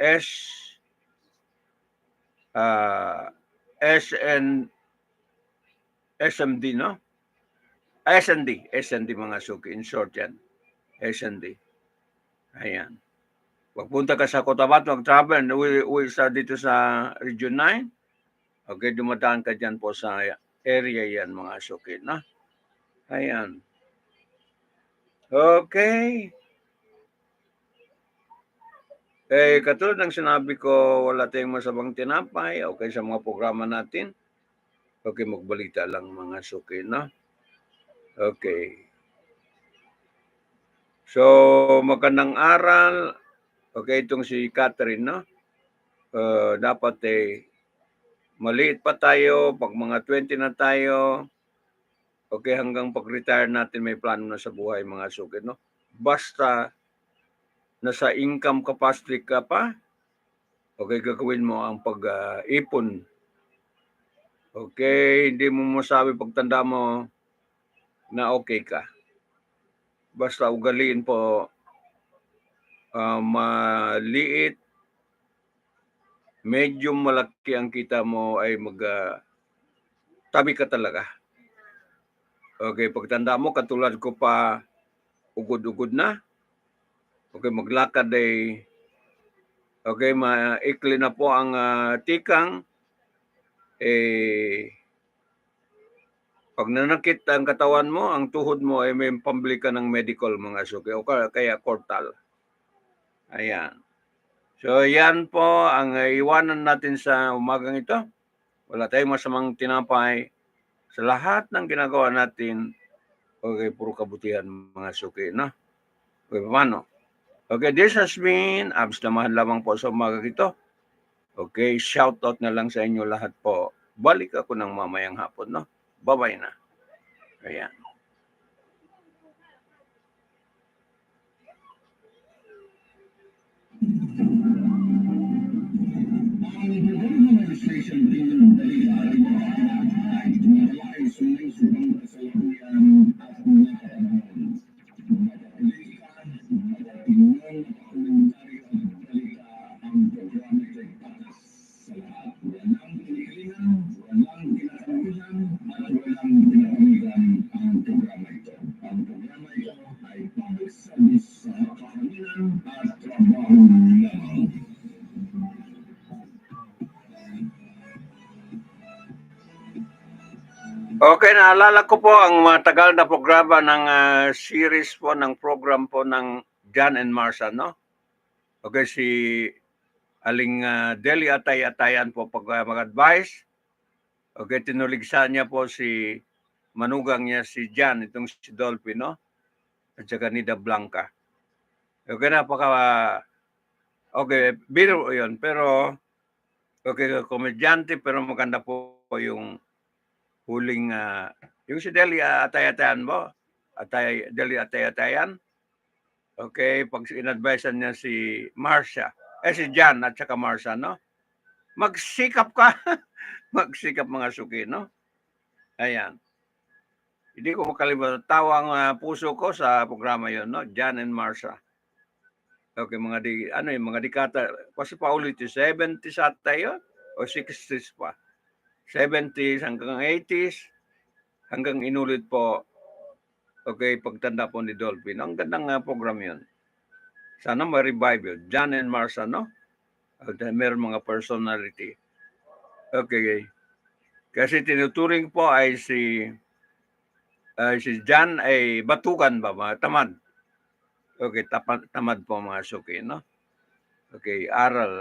SMD, no? SND mga suki, in short yan. SND. Ayan. Pagpunta ka sa Cotabato, mag-travel, uwi sa dito sa Region 9. Okay, dumadaan ka dyan po sa area yan mga suki, no? Ayan. Okay. Katulad ng sinabi ko, wala tayong masabang tinapay. Okay, sa mga programa natin. Okay, magbalita lang mga suki, no? Okay. So, magandang aral. Okay, itong si Catherine, no? Dapat maliit pa tayo. Pag mga 20 na tayo, okay, hanggang pag-retire natin may plano na sa buhay mga suki, no? Basta nasa income capacity ka pa, okay, gagawin mo ang pag-ipon. Okay, hindi mo masabi pagtanda mo na okay ka. Basta ugaliin po maliit, medyo malaki ang kita mo ay tabi ka talaga. Okay, pagtanda mo, katulad ko pa, ugod-ugod na. Okay, maglakad ay, okay, maikli na po ang tikang, Pag nanakit ang katawan mo, ang tuhod mo ay may pambili ka ng medical mga suki o kaya cortal. Ayan. So yan po ang iwanan natin sa umagang ito. Wala tayong masamang tinapay sa lahat ng ginagawa natin. Okay, puro kabutihan mga suki, no? Okay, paano? Okay, this has been Abs Damahan lamang po sa umagang ito. Okay, shout out na lang sa inyo lahat po. Balik ako ng mamayang hapon, no? Bye-bye na. Ayan. Ang Gobyerno Administration Tingin Delikado ay tumatawag sa mga subang kasalukuyan at mga kapanahon. Makapolitika, makatingin at komentaryo at balita ang programa ito'y patas sa lahat. Walang kinikilingan, walang kinakamuhan, at walang pinapamigan ang programa ito. Ang programa ito ay public service sa kahanginan at trabaho lamang. Okay, naalala ko po ang matagal na programa ng series po ng program po ng John and Marsha, no? Okay, si Aling Deli Atay-Atayan po pag mag-advise. Okay, tinuligsan niya po si manugang niya si John, itong si Dolphy, no? At saka Nida Blanca. Okay, okay, biro yun. Pero, okay, komedyante, pero maganda po yung huling, yung si Deli Atay-Atayan mo, Deli Atay-Atayan. Okay, pag in-advisean niya si Marsha, si John at saka Marsha, no? Magsikap ka. Magsikap mga suki, no? Ayan. Hindi ko makalimutan. Tawang puso ko sa programa yon, no? John and Marsha. Okay, mga dikata, kasi paulit yung 70s ata yun, o 60s pa. 70s hanggang 80s, hanggang inulit po, okay, pagtanda po ni Dolphin. Ang gandang program yun. Sana ma-revive yun. John and Marsha, no? Meron mga personality. Okay. Kasi tinuturing po ay si John ay batukan ba, mga tamad. Okay, tamad po mga suki, no? Okay, aral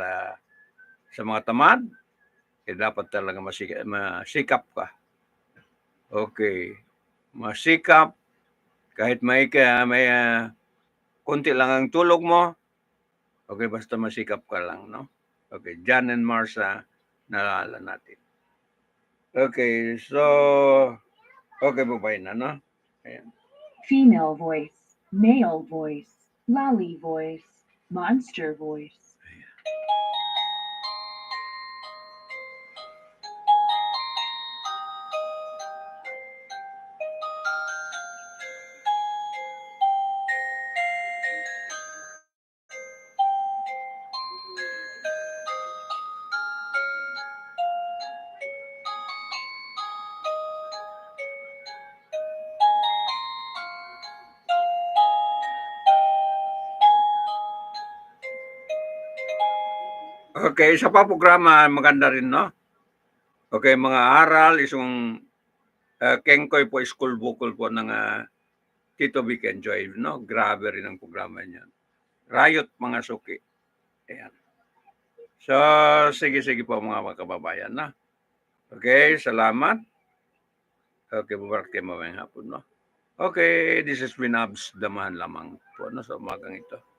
sa mga tamad, dapat talaga masikap ka. Okay, masikap, kahit may kunti lang ang tulog mo, okay, basta masikap ka lang, no? Okay, John and Marsha, naalala natin. Okay, so, okay, bye na, no? Ayan. Female voice, male voice, lolly voice, monster voice. Okay, isa pa programa, maganda rin, no? Okay, mga aral, isang Kengkoy po, school vocal po ng Tito Vic and Joy, no? Grabe rin ang programa niyan. Riot, mga suki. Ayan. So, sige po mga kababayan, no? Okay, salamat. Okay, bubarak kayo mamayang hapon, no? Okay, this has been Abs Damahan lamang po, no? Sa umagang ito.